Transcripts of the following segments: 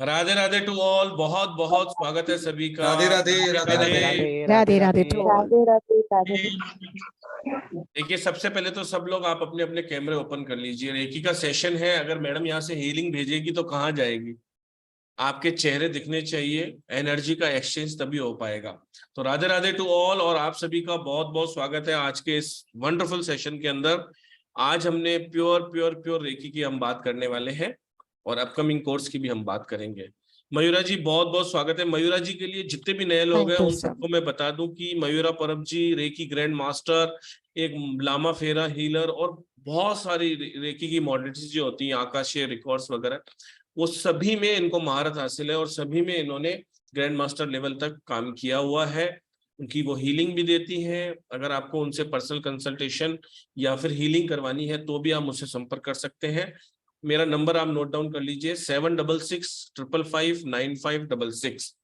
Radhe Radhe to all. बहुत बहुत स्वागत है सभी का। Radhe Radhe Radhe Radhe Radhe Radhe Radhe to all. राधे राधे राधे। देखिए, सबसे पहले तो सब लोग आप अपने अपने कैमरे ओपन कर लीजिए। रेकी का सेशन है। अगर मैडम यहाँ से हीलिंग भेजेगी तो कहाँ जाएगी? आपके चेहरे दिखने चाहिए, एनर्जी का एक्सचेंज तभी हो पाएगा। तो राधे राधे टू ऑल और आप सभी का बहुत बहुत स्वागत है आज के इस वंडरफुल सेशन के अंदर। आज हमने प्योर प्योर प्योर रेकी की हम बात करने वाले हैं और अपकमिंग कोर्स की भी हम बात करेंगे। मयूरा जी, बहुत बहुत स्वागत है। मयूरा जी के लिए जितने भी नए लोग हैं उन सबको मैं बता दूं कि मयूरा परब जी रेकी ग्रैंड मास्टर, एक लामा फेरा हीलर और बहुत सारी रेकी की मॉडलिटीज जो होती हैं, आकाशीय रिकॉर्ड्स वगैरह, वो सभी में इनको महारत हासिल है और सभी में इन्होंने ग्रैंड मास्टर लेवल तक काम किया हुआ है। उनकी वो हीलिंग भी देती हैं। अगर आपको उनसे पर्सनल कंसल्टेशन या फिर हीलिंग करवानी है तो भी आप मुझसे संपर्क कर सकते हैं। मेरा नंबर आप नोट डाउन कर लीजिए, 7665559566।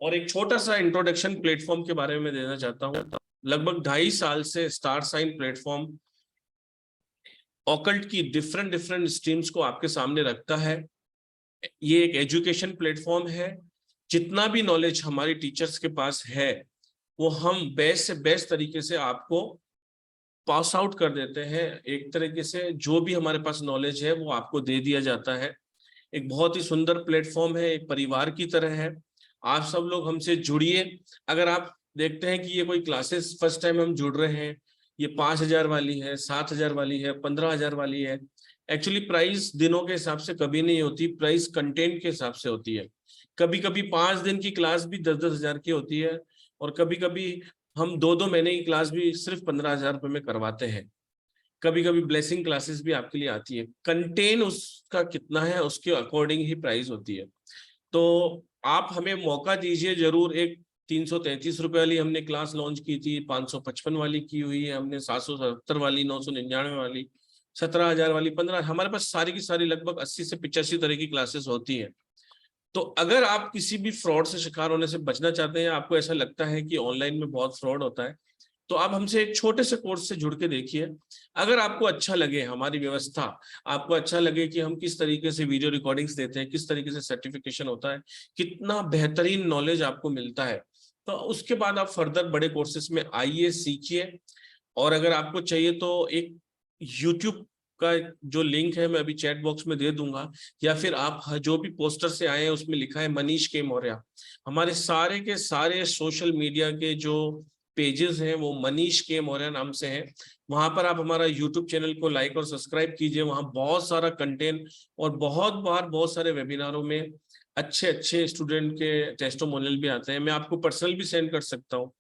और एक छोटा सा इंट्रोडक्शन प्लेटफॉर्म के बारे में देना चाहता हूँ। लगभग 2.5 साल से स्टार साइन प्लेटफॉर्म ऑकल्ट की डिफरेंट डिफरेंट स्ट्रीम्स को आपके सामने रखता है। ये एक एजुकेशन प्लेटफॉर्म है। जितना भी नॉलेज हमारी टीचर्स के पास है वो हम बेस्ट से बेस्ट तरीके से आपको पास आउट कर देते हैं। एक तरीके से जो भी हमारे पास नॉलेज है वो आपको दे दिया जाता है। एक बहुत ही सुंदर प्लेटफॉर्म है, एक परिवार की तरह है। आप सब लोग हमसे जुड़िए। अगर आप देखते हैं कि ये कोई क्लासेस फर्स्ट टाइम हम जुड़ रहे हैं, ये 5,000 वाली है, 7,000 वाली है, 15,000 वाली है, एक्चुअली प्राइस दिनों के हिसाब से कभी नहीं होती, प्राइस कंटेंट के हिसाब से होती है। कभी कभी 5 दिन की क्लास भी 10-10 हजार की होती है और कभी कभी हम 2-2 महीने की क्लास भी सिर्फ 15,000 रुपये में करवाते हैं। कभी कभी ब्लेसिंग क्लासेस भी आपके लिए आती है। कंटेंट उसका कितना है उसके अकॉर्डिंग ही प्राइस होती है। तो आप हमें मौका दीजिए जरूर। एक 333 रुपए वाली हमने क्लास लॉन्च की थी, 555 वाली की हुई है हमने, 770 वाली, 999 वाली, 17,000 वाली, 15, हमारे पास सारी की सारी लगभग 80 से 85 तरह की क्लासेस होती हैं। तो अगर आप किसी भी फ्रॉड से शिकार होने से बचना चाहते हैं, आपको ऐसा लगता है कि ऑनलाइन में बहुत फ्रॉड होता है, तो आप हमसे एक छोटे से कोर्स से जुड़ के देखिए। अगर आपको अच्छा लगे हमारी व्यवस्था, आपको अच्छा लगे कि हम किस तरीके से वीडियो रिकॉर्डिंग्स देते हैं, किस तरीके से सर्टिफिकेशन होता है, कितना बेहतरीन नॉलेज आपको मिलता है, तो उसके बाद आप फर्दर बड़े कोर्सेज में आइए, सीखिए। और अगर आपको चाहिए तो एक यूट्यूब का जो लिंक है मैं अभी चैट बॉक्स में दे दूंगा, या फिर आप जो भी पोस्टर से आए हैं उसमें लिखा है मनीष के मौर्य। हमारे सारे के सारे सोशल मीडिया के जो पेजेस हैं वो मनीष के मौर्य नाम से हैं। वहां पर आप हमारा यूट्यूब चैनल को लाइक और सब्सक्राइब कीजिए। वहां बहुत सारा कंटेंट और बहुत बार बहुत सारे वेबिनारों में अच्छे अच्छे स्टूडेंट के टेस्टिमोनियल भी आते हैं। मैं आपको पर्सनल भी सेंड कर सकता हूँ।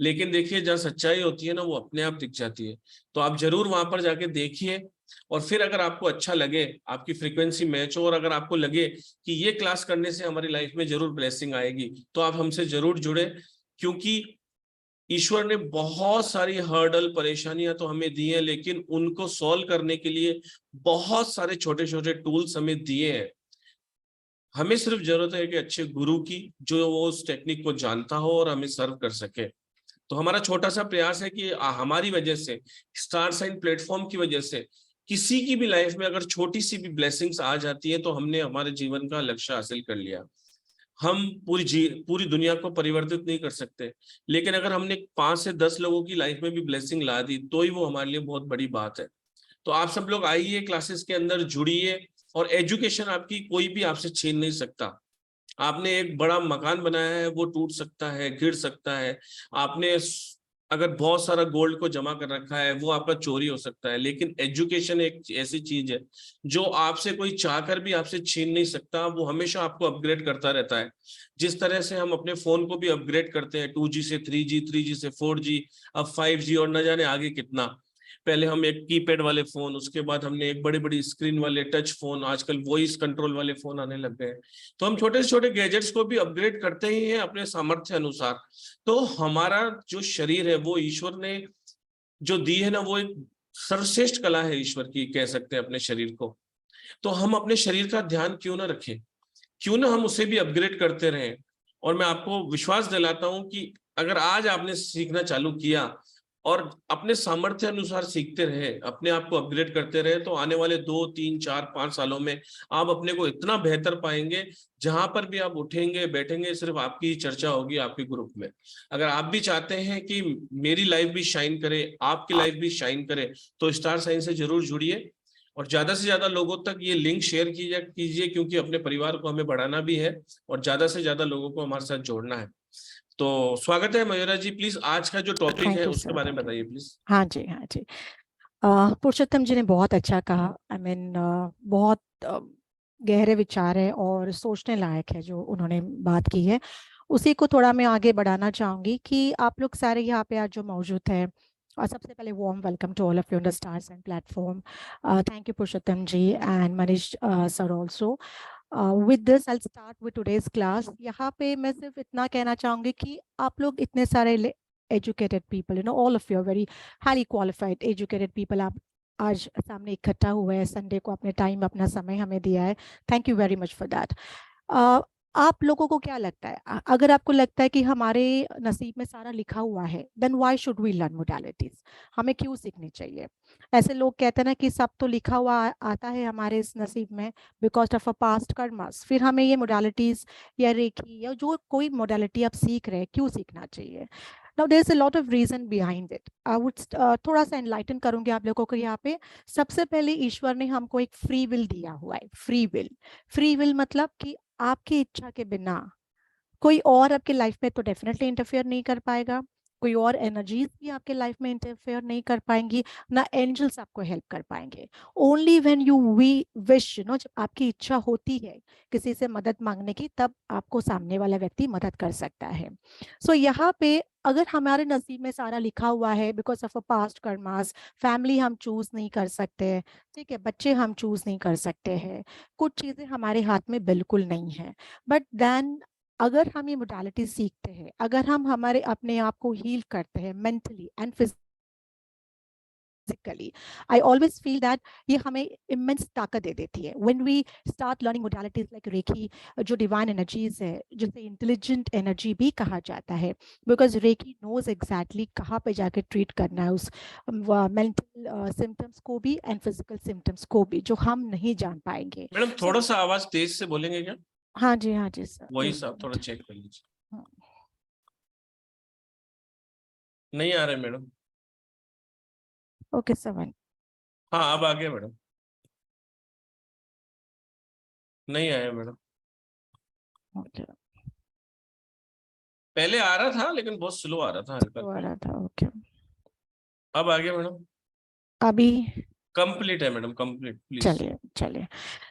लेकिन देखिए, जहाँ सच्चाई होती है ना वो अपने आप दिख जाती है। तो आप जरूर वहां पर जाके देखिए और फिर अगर आपको अच्छा लगे, आपकी फ्रीक्वेंसी मैच हो और अगर आपको लगे कि ये क्लास करने से हमारी लाइफ में जरूर ब्लेसिंग आएगी, तो आप हमसे जरूर जुड़े। क्योंकि ईश्वर ने बहुत सारी हर्डल परेशानियां तो हमें दी हैं, लेकिन उनको सॉल्व करने के लिए बहुत सारे छोटे छोटे टूल्स हमें दिए हैं। हमें सिर्फ जरूरत है कि अच्छे गुरु की, जो वो उस टेक्निक को जानता हो और हमें सर्व कर सके। तो हमारा छोटा सा प्रयास है कि हमारी वजह से, स्टार साइन प्लेटफॉर्म की वजह से किसी की भी लाइफ में अगर छोटी सी भी ब्लेसिंग्स आ जाती है तो हमने हमारे जीवन का लक्ष्य हासिल कर लिया। हम पूरी दुनिया को परिवर्तित नहीं कर सकते, लेकिन अगर हमने 5 से 10 लोगों की लाइफ में भी ब्लेसिंग ला दी तो ही वो हमारे लिए बहुत बड़ी बात है। तो आप सब लोग आइए, क्लासेस के अंदर जुड़िए और एजुकेशन आपकी कोई भी आपसे छीन नहीं सकता। आपने एक बड़ा मकान बनाया है, वो टूट सकता है, गिर सकता है। आपने अगर बहुत सारा गोल्ड को जमा कर रखा है, वो आपका चोरी हो सकता है। लेकिन एजुकेशन एक ऐसी चीज है जो आपसे कोई चाहकर भी आपसे छीन नहीं सकता। वो हमेशा आपको अपग्रेड करता रहता है। जिस तरह से हम अपने फोन को भी अपग्रेड करते हैं, 2G से 3G, 3G से 4G, अब 5G और न जाने आगे कितना। पहले हम एक कीपैड वाले फोन, उसके बाद हमने एक बड़ी बड़ी स्क्रीन वाले टच फोन, आजकल वॉइस कंट्रोल वाले फोन आने लग गए। तो हम छोटे से छोटे गैजेट्स को भी अपग्रेड करते ही हैं अपने सामर्थ्य अनुसार। तो हमारा जो शरीर है वो ईश्वर ने जो दी है ना, वो एक सर्वश्रेष्ठ कला है ईश्वर की, कह सकते हैं अपने शरीर को। तो हम अपने शरीर का ध्यान क्यों ना रखें, क्यों ना हम उसे भी अपग्रेड करते रहें। और मैं आपको विश्वास दिलाता हूं कि अगर आज आपने सीखना चालू किया, और अपने सामर्थ्य अनुसार सीखते रहे, अपने आप को अपग्रेड करते रहे, तो आने वाले 2, 3, 4, 5 सालों में आप अपने को इतना बेहतर पाएंगे, जहां पर भी आप उठेंगे बैठेंगे सिर्फ आपकी ही चर्चा होगी आपके ग्रुप में। अगर आप भी चाहते हैं कि मेरी लाइफ भी शाइन करे, आपकी लाइफ भी शाइन करे, तो स्टार साइन से जरूर जुड़िए और ज्यादा से ज्यादा लोगों तक ये लिंक शेयर कीजिए, क्योंकि अपने परिवार को हमें बढ़ाना भी है और ज्यादा से ज्यादा लोगों को हमारे साथ जोड़ना है। तो स्वागत है मयूरा जी, प्लीज आज का जो टॉपिक है थैंक यू उसके सर, बारे में थैंक यू। बताइए प्लीज। हाँ जी, हाँ जी। पुरुषोत्तम जी ने बहुत अच्छा कहा। आई मीन बहुत गहरे विचार है और सोचने लायक है जो उन्होंने बात की है। उसी को थोड़ा मैं आगे बढ़ाना चाहूंगी कि आप लोग सारे यहाँ पे आज जो मौजूद हैं, और सबसे पहले warm welcome to all of you on the stars and platform. Thank you Purushottam ji and Manish sir also. With this I start with today's class. यहाँ पे मैं सिर्फ इतना कहना चाहूंगी कि आप लोग इतने सारे educated people, all of you are very highly qualified educated people, आप आज सामने इकट्ठा हुए हैं, संडे को अपने टाइम अपना समय हमें दिया है। Thank you very much for that. आप लोगों को क्या लगता है, अगर आपको लगता है कि हमारे नसीब में सारा लिखा हुआ है, then why should we learn modalities? हमें क्यों सीखनी चाहिए? ऐसे लोग कहते हैं ना कि सब तो लिखा हुआ आता है हमारे इस नसीब में because of a past karmas, फिर हमें ये मोडालिटीज या रेकी या जो कोई मोडालिटी आप सीख रहे हैं क्यों सीखना चाहिए? Now there's a lot of reason behind it. I would थोड़ा सा enlighten करूंगी आप लोगों को यहाँ पे। सबसे पहले ईश्वर ने हमको एक फ्री विल दिया हुआ है। फ्री विल मतलब कि आपकी इच्छा के बिना कोई और आपके लाइफ में तो डेफिनेटली इंटरफेयर नहीं कर पाएगा, कोई और एनर्जीज भी आपके लाइफ में इंटरफेयर नहीं कर पाएंगी, ना एंजल्स आपको हेल्प कर पाएंगे। Only when you we wish, जब आपकी इच्छा होती है किसी से मदद मांगने की, तब आपको सामने वाला व्यक्ति मदद कर सकता है। सो यहाँ पे अगर हमारे नसीब में सारा लिखा हुआ है because of a past karmas, family हम चूज नहीं कर सकते, ठीक है, बच्चे हम चूज नहीं कर सकते हैं, कुछ चीजें हमारे हाथ में बिल्कुल नहीं है, बट देन अगर हम ये मोडालिटी सीखते हैं, अगर हम हमारे अपने आप को हील करते हैं mentally and physically, I always feel that ये हमें इमेंस ताकत दे देती है। When we start learning modalities like Reiki, जो डिवाइन एनर्जीज है, जिसे इंटेलिजेंट एनर्जी भी कहा जाता है, बिकॉज रेकी नोज एग्जैक्टली कहाँ पे जाके ट्रीट करना है उस मेंटल सिम्टम्स को भी एंड फिजिकल सिम्टम्स को भी, जो हम नहीं जान पाएंगे। मैडम थोड़ा सा आवाज तेज से बोलेंगे क्या? हाँ जी सर, वही एक साहब थोड़ा मिनट। चेक कर लीजिए। नहीं आ रहे मैडम। Okay sir. हाँ अब आ गया मैडम। नहीं आया मैडम। ओके, पहले आ रहा था लेकिन बहुत स्लो आ रहा था, हल्का तो आ हल्का। रहा था। ओके, अब आ गया मैडम। अभी कंप्लीट है मैडम, कंप्लीट प्लीज। चलिए चलिए।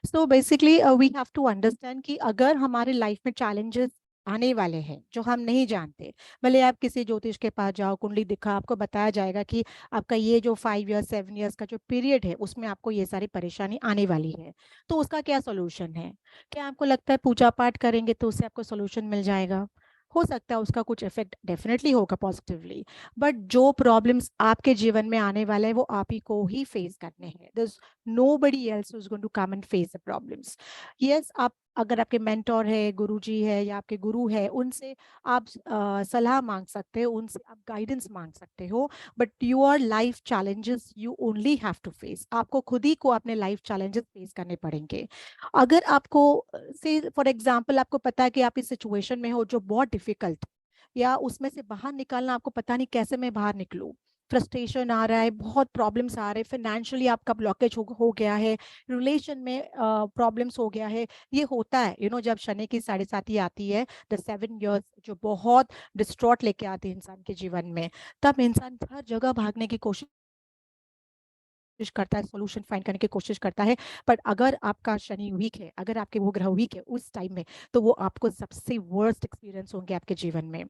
So basically we have to understand कि अगर हमारे लाइफ में चैलेंजेस आने वाले हैं जो हम नहीं जानते, भले आप किसी ज्योतिष के पास जाओ, कुंडली दिखा, आपको बताया जाएगा कि आपका ये जो 5 इयर्स 7 इयर्स का जो पीरियड है उसमें आपको ये सारी परेशानी आने वाली है, तो उसका क्या सोल्यूशन है? क्या आपको लगता है पूजा पाठ करेंगे तो उससे आपको सोल्यूशन मिल जाएगा? हो सकता है उसका कुछ इफेक्ट डेफिनेटली होगा पॉजिटिवली, बट जो प्रॉब्लम्स आपके जीवन में आने वाले हैं वो आप ही को ही फेस करने हैं। nobody else who's going to come and face the problems. Yes, आप अगर आपके मेंटोर है, गुरुजी है या आपके गुरु है, उनसे आप सलाह मांग सकते हो, उनसे आप गाइडेंस मांग सकते हो, but your life challenges you only have to face. आपको खुद ही को अपने लाइफ चैलेंजेस फेस करने पड़ेंगे। अगर आपको से फॉर एग्जांपल आपको पता है कि आप इस सिचुएशन में हो जो बहुत डिफिकल्ट, या उसमें से बाहर निकालना आपको पता नहीं कैसे मैं बाहर निकलूं, फ्रस्ट्रेशन आ रहा है, बहुत प्रॉब्लम्स आ रहे हैं, फाइनेंशियली आपका ब्लॉकेज हो गया है, रिलेशन में प्रॉब्लम्स हो गया है, ये होता है जब शनि की 7.5 आती है, द 7 इयर्स जो बहुत डिस्ट्रॉट लेके आती है इंसान के जीवन में, तब इंसान हर जगह भागने की कोशिश करता है, सॉल्यूशन फाइंड करने की कोशिश करता है, बट अगर आपका शनि वीक है, अगर आपके वो ग्रह वीक है उस टाइम में, तो वो आपको सबसे वर्स्ट एक्सपीरियंस होंगे आपके जीवन में।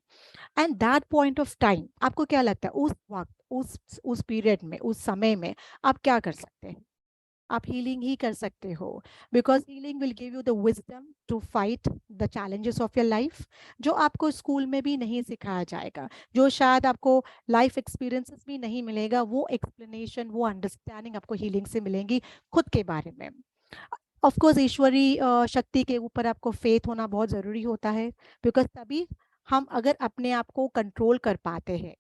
And that point of time आपको क्या लगता है उस वक्त, उस पीरियड में, उस समय में आप क्या कर सकते हैं? आप हीलिंग ही कर सकते हो, because healing will give you the wisdom to fight the challenges of your life, जो आपको स्कूल में भी नहीं सिखाया जाएगा, जो शायद आपको लाइफ एक्सपीरियंसेस भी नहीं मिलेगा, वो एक्सप्लेनेशन, वो अंडरस्टैंडिंग आपको हीलिंग से मिलेंगी खुद के बारे में। ऑफ कोर्स ईश्वरी शक्ति के ऊपर आपको फेथ होना बहुत ज़रूरी होता है, बिकॉज तभी हम अगर अपने आप को कंट्रोल कर पाते हैं,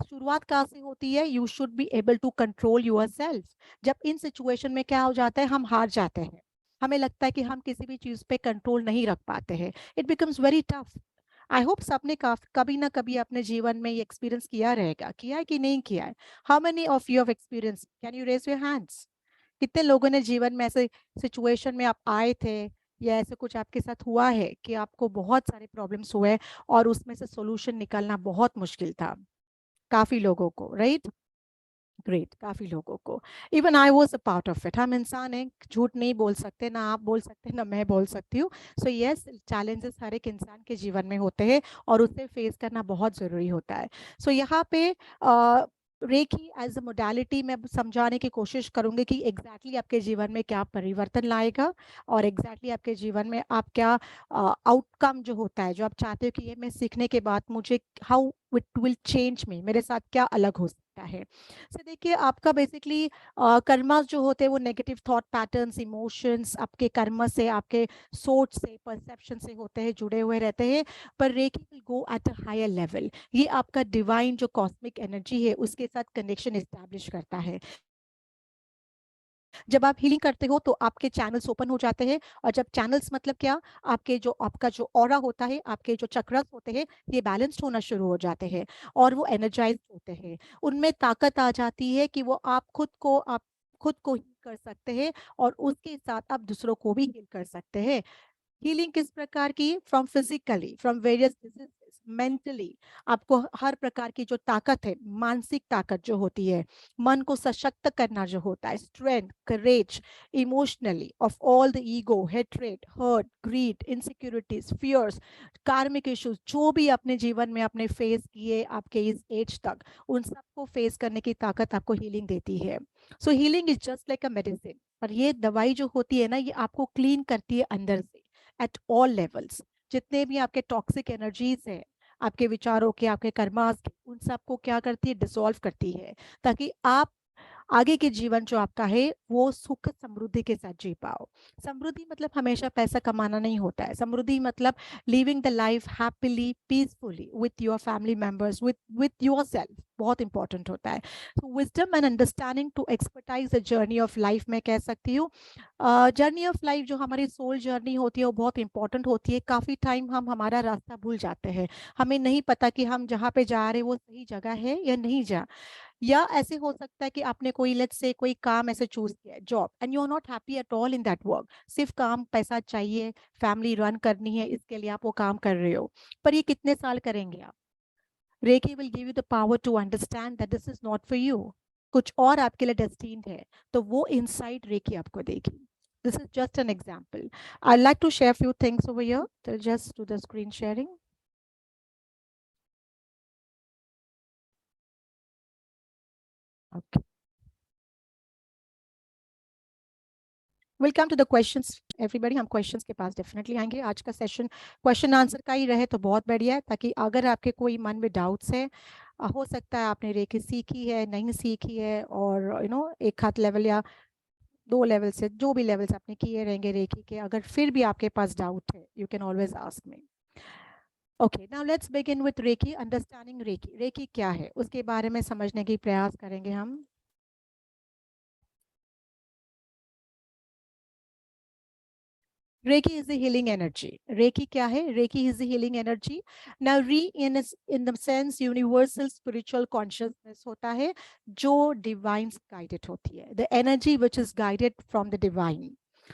शुरुआत कहाँ से होती है? You should be able to control yourself. जब इन सिचुएशन में क्या हो जाता है, हम हार जाते हैं, हमें लगता है कि हम किसी भी चीज पे कंट्रोल नहीं रख पाते हैं, it becomes very tough. I hope सबने कभी ना कभी अपने जीवन में ये एक्सपीरियंस किया रहेगा, किया है कि नहीं किया है? How many of you have experience? Can you raise your hands? कितने लोगों ने जीवन में ऐसे सिचुएशन में आप आए थे, या ऐसे कुछ आपके साथ हुआ है कि आपको बहुत सारे प्रॉब्लम्स हुए और उसमें से सॉल्यूशन निकालना बहुत मुश्किल था? काफी लोगों को, राइट? ग्रेट, काफी लोगों को। Even I was a part of it. हम इंसान हैं, झूठ नहीं बोल सकते, ना आप बोल सकते ना मैं बोल सकती हूँ। सो यस, चैलेंजेस हर एक इंसान के जीवन में होते हैं और उसे फेस करना बहुत जरूरी होता है। सो यहाँ पे रेकी एज अ मोडालिटी मैं समझाने की कोशिश करूंगी कि एग्जैक्टली आपके जीवन में क्या परिवर्तन लाएगा, और एग्जैक्टली आपके जीवन में आप क्या आउटकम जो होता है, जो आप चाहते हो कि ये मैं सीखने के बाद मुझे हाउ इट विल चेंज मी, मेरे साथ क्या अलग हो सकता है। से देखिए, आपका बेसिकली कर्मास जो होते हैं वो नेगेटिव थॉट पैटर्न्स, इमोशंस आपके कर्म से, आपके सोच से, परसेप्शन से होते हैं, जुड़े हुए रहते हैं। पर Reiki will go at a higher level. ये आपका डिवाइन जो कॉस्मिक एनर्जी है उसके साथ कनेक्शन एस्टैब्लिश करता है। जब आप हीलिंग करते हो तो आपके चैनल्स ओपन हो जाते हैं, और जब चैनल्स मतलब क्या, आपका जो ऑरा होता है, आपके जो चक्रस होते हैं, ये बैलेंस्ड होना शुरू हो जाते हैं और वो एनर्जाइज होते हैं। उनमें ताकत आ जाती है कि वो आप खुद को हील कर सकते हैं, और उसके साथ आप दूसरों को भी हील कर सकते हैं। हीलिंग किस प्रकार की? From physically, from various diseases, mentally. आपको हर प्रकार की जो ताकत है, मानसिक ताकत जो होती है, मन को सशक्त करना जो होता है, strength, courage, emotionally, of all the ego, hatred, hurt, greed, insecurities, fears, karmic issues, जो भी अपने जीवन में आपने फेस किए आपके इस एज तक, उन सबको फेस करने की ताकत आपको हीलिंग देती है। सो healing is just like a medicine. पर ये दवाई जो होती है ना, ये आपको क्लीन करती है अंदर से, एट ऑल लेवल्स। जितने भी आपके टॉक्सिक एनर्जीज है, आपके विचारों के, आपके कर्मास के, उन सबको क्या करती है? डिसॉल्व करती है, ताकि आप आगे के जीवन जो आपका है वो सुख समृद्धि के साथ जी पाओ। समृद्धि मतलब हमेशा पैसा कमाना नहीं होता है। समृद्धि मतलब living the life happily, peacefully, with your family members, with yourself, बहुत इंपॉर्टेंट होता है। तो wisdom and understanding to expertise the journey of life, मैं कह सकती हूँ। जर्नी ऑफ लाइफ जो हमारी सोल जर्नी होती है वो बहुत इंपॉर्टेंट होती है। काफ़ी टाइम हम हमारा रास्ता भूल जाते हैं, हमें नहीं पता कि हम जहाँ पे जा रहे हैं वो सही जगह है या नहीं जा। या ऐसे हो सकता है कि आपने कोई, लेट्स से, कोई काम ऐसे चूज किया है, job, and you are not happy at all in that work. सिर्फ काम, पैसा चाहिए, फैमिली रन करनी है, इसके लिए आप वो काम कर रहे हो। पर ये कितने साल करेंगे आप? Reiki will give you the power to understand that this is not for you. कुछ और आपके लिए डेस्टिन्ड है, तो वो इनसाइट रेकी आपको देगी। This is just an example. I'd like to share a few things over here. So just do the screen sharing. Okay. We'll come to the questions. Everybody, हम questions के पास definitely आएंगे। आज का session question answer का ही रहे तो बहुत बढ़िया है, ताकि अगर आपके कोई मन में डाउट्स है, हो सकता है आपने रेकी सीखी है, नहीं सीखी है, और एक हाथ लेवल या 2 लेवल से, जो भी लेवल्स आपने किए रहेंगे रेकी के, अगर फिर भी आपके पास डाउट है, you can always ask me. Okay, now let's begin with Reiki, understanding Reiki. Reiki क्या है उसके बारे में समझने की प्रयास करेंगे हम। Reiki is the healing energy. Reiki क्या है? Reiki is the healing energy. Now, in the sense universal spiritual consciousness होता है जो divine guided होती है. The energy which is guided from the divine.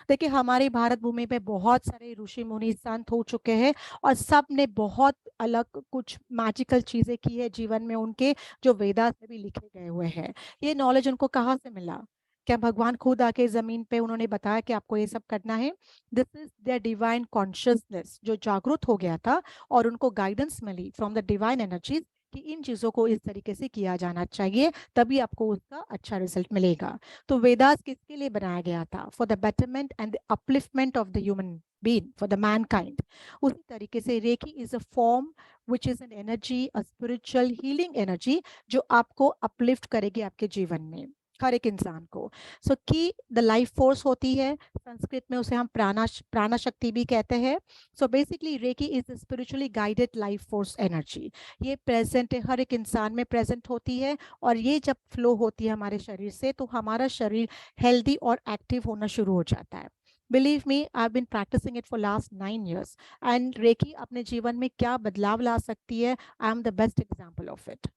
देखिए, हमारे भारत भूमि पे बहुत सारे ऋषि मुनि संत हो चुके हैं, और सब ने बहुत अलग कुछ मैजिकल चीजें की है जीवन में उनके, जो वेदास में भी लिखे गए हुए हैं। ये नॉलेज उनको कहाँ से मिला? क्या भगवान खुद आके जमीन पे उन्होंने बताया कि आपको ये सब करना है? This is their divine consciousness जो जागरूक हो गया था, और उनको गाइडेंस मिली फ्रॉम द डिवाइन एनर्जीज कि इन चीजों को इस तरीके से किया जाना चाहिए, तभी आपको उसका अच्छा रिजल्ट मिलेगा। तो वेदास किसके लिए बनाया गया था? For the betterment and the upliftment of the human being, for the mankind. उसी तरीके से Reiki is a form which is an energy, a spiritual healing energy, जो आपको अपलिफ्ट करेगी आपके जीवन में। हर एक इंसान को। सो की द लाइफ फोर्स होती है, संस्कृत में उसे हम प्राणा शक्ति भी कहते हैं। So basically Reiki is spiritually guided life force energy. ये प्रेजेंट है, हर एक इंसान में प्रेजेंट होती है, और ये जब फ्लो होती है हमारे शरीर से तो हमारा शरीर हेल्दी और एक्टिव होना शुरू हो जाता है। Believe me, I have been practicing it for last 9 years, and Reiki अपने जीवन में क्या बदलाव ला सकती है, I am the best example of it.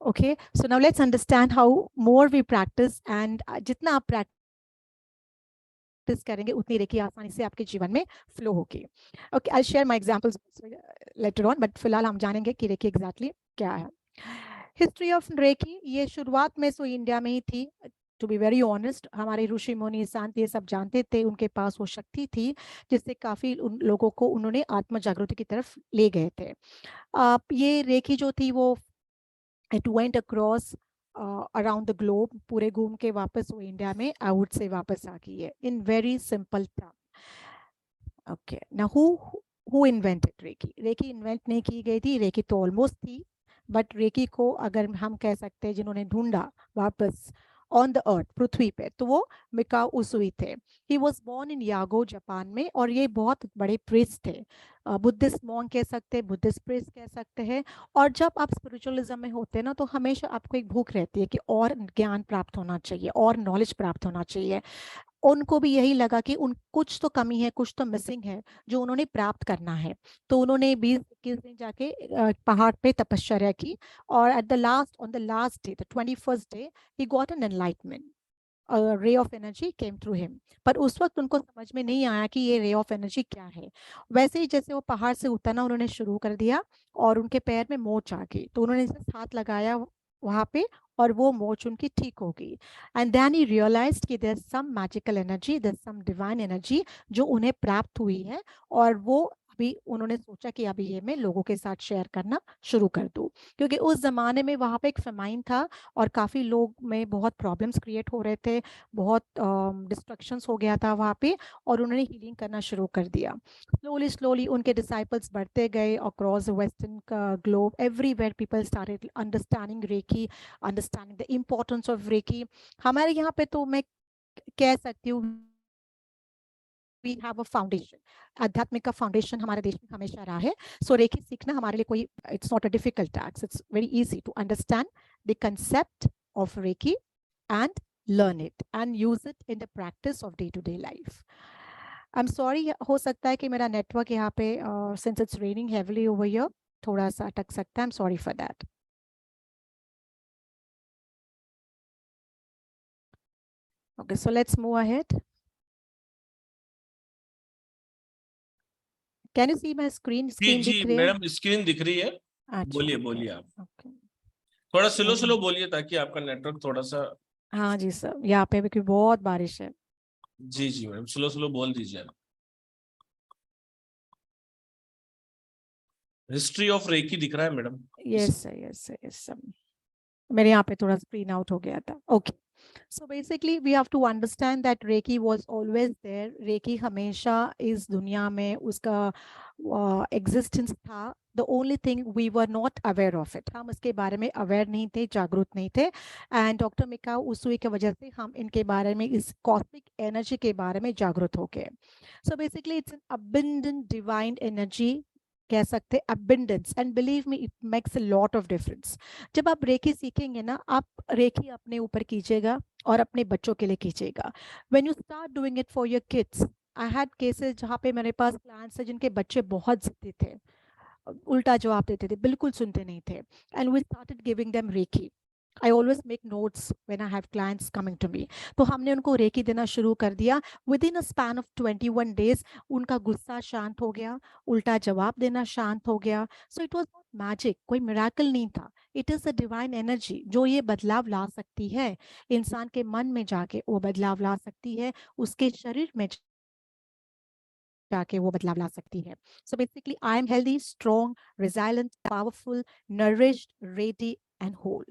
Okay, so now let's understand how more we practice, and जितना आप प्रैक्टिस करेंगे उतनी रेकी आसानी से आपके जीवन में फ्लो होगी। Okay, I share my examples later on, but फिलहाल हम जानेंगे कि रेकी एग्जैक्टली क्या है। हिस्ट्री ऑफ रेकी, ये शुरुआत में सो इंडिया में ही थी। टू बी वेरी ऑनेस्ट, हमारे ऋषि मुनि संत ये सब जानते थे, उनके पास वो शक्ति थी जिससे काफी उन लोगों को उन्होंने आत्म जागृति की तरफ ले गए थे। ये रेकी जो थी वो it went across around the globe, पूरे घूम के वापस वो इंडिया में आई वुड से वापस आ गई है in very simple term. Okay, now who invented Reiki? Reiki invent नहीं की गई थी, रेकी तो ऑलमोस्ट थी, बट रेकी को अगर हम कह सकते हैं जिन्होंने ढूंढा वापस ऑन द अर्थ, पृथ्वी पे, तो वो मिकाओ उसुई थे। He was born in यागो, Japan में, और ये बहुत बड़े प्रीस्ट थे, बुद्धिस्ट मॉन्क कह सकते हैं, बुद्धिस्ट प्रीस्ट कह सकते हैं। और जब आप स्पिरिचुअलिज्म में होते हैं ना, तो हमेशा आपको एक भूख रहती है कि और ज्ञान प्राप्त होना चाहिए, और नॉलेज प्राप्त होना चाहिए। उनको भी यही लगा कि उन कुछ तो कमी है, कुछ तो मिसिंग है जो उन्होंने प्राप्त करना है। तो उन्होंने 20-21 दिन जाके पहाड़ पे तपश्चर्या की, और at the last, on the last day, the 21st day, he got an enlightenment. A ray of energy came through him. पर उस वक्त उनको समझ में नहीं आया कि ये रे ऑफ एनर्जी क्या है। वैसे ही जैसे वो पहाड़ से उतरना उन्होंने शुरू कर दिया, और उनके पैर में मोच आ गई, तो उन्होंने हाथ लगाया वहां पे, और वो मोच उनकी ठीक हो गई। एंड देन ही रियलाइज्ड कि there some magical energy, there some divine energy जो उन्हें प्राप्त हुई है, और वो अभी उन्होंने सोचा कि अभी ये मैं लोगों के साथ शेयर करना शुरू कर दूं। क्योंकि उस जमाने में वहां पे एक फेमाइन था, और काफी लोग में बहुत प्रॉब्लम्स क्रिएट हो रहे थे, बहुत डिस्ट्रक्शंस हो गया था वहाँ पे, और उन्होंने हीलिंग करना शुरू कर दिया। स्लोली स्लोली उनके डिसाइपल्स बढ़ते गए across western globe, everywhere people started understanding Reiki, understanding the importance of Reiki. हमारे यहाँ पे तो मैं कह सकती हूँ वी हैव अ फाउंडेशन, आध्यात्मिक का फाउंडेशन हमारे देश में हमेशा रहा है। सो रेकी सीखना हमारे लिए कोई, it's not a difficult task, it's very easy to understand the concept of Reiki and learn it and use it in the practice of day-to-day life. I'm sorry, हो सकता है कि मेरा नेटवर्क यहाँ पे since it's raining heavily over here थोड़ा सा अटक सकता है, I'm sorry for that. Okay, so let's move ahead. Can you see my screen? Ji Screen जी दिख रही है? मैडम, स्क्रीन दिख रही है। अच्छा, बोलिए okay, बोलिए आप, okay. थोड़ा स्लो स्लो बोलिए ताकि आपका नेटवर्क थोड़ा सा। हाँ जी सर, यहाँ पे भी बहुत बारिश है। जी जी मैडम, स्लो स्लो बोल दीजिए। हिस्ट्री ऑफ रेकी दिख रहा है madam? Yes sir, yes sir, yes sir, मेरे यहाँ पे थोड़ा स्क्रीन आउट हो गया था। Okay, so basically we have to understand that Reiki was always there. Reiki हमेशा इस दुनिया में उसका एग्जिस्टेंस था। The only thing we were not aware of it, हम इसके बारे में अवेयर नहीं थे, जागरूक नहीं थे। एंड डॉक्टर मिकाओ उसुई की वजह से हम इनके बारे में, इस कॉस्मिक एनर्जी के बारे में जागरूक हो गए। So basically it's an abundant divine energy, कह सकते हैं abundance, and believe me it makes a lot of difference. जब आप रेकी सीखेंगे ना, आप रेकी अपने ऊपर कीजिएगा और अपने बच्चों के लिए कीजिएगा। When you start doing it for your kids, I had cases जहाँ पे मेरे पास क्लाइंट्स हैं जिनके बच्चे बहुत जिद्दी थे, उल्टा जवाब देते थे, बिल्कुल सुनते नहीं थे, and we started giving them Reiki. I always make notes when I have clients coming to me. तो हमने उनको रेकी देना शुरू कर दिया। Within a span of 21 days, उनका गुस्सा शांत हो गया, उल्टा जवाब देना शांत हो गया। So it was not magic, कोई मिराकल नहीं था। It is a divine energy जो ये बदलाव ला सकती है, इंसान के मन में जाके वो बदलाव ला सकती है, उसके शरीर में जाके वो बदलाव ला सकती है। So basically, I am healthy, strong, resilient, powerful, nourished, ready, and whole.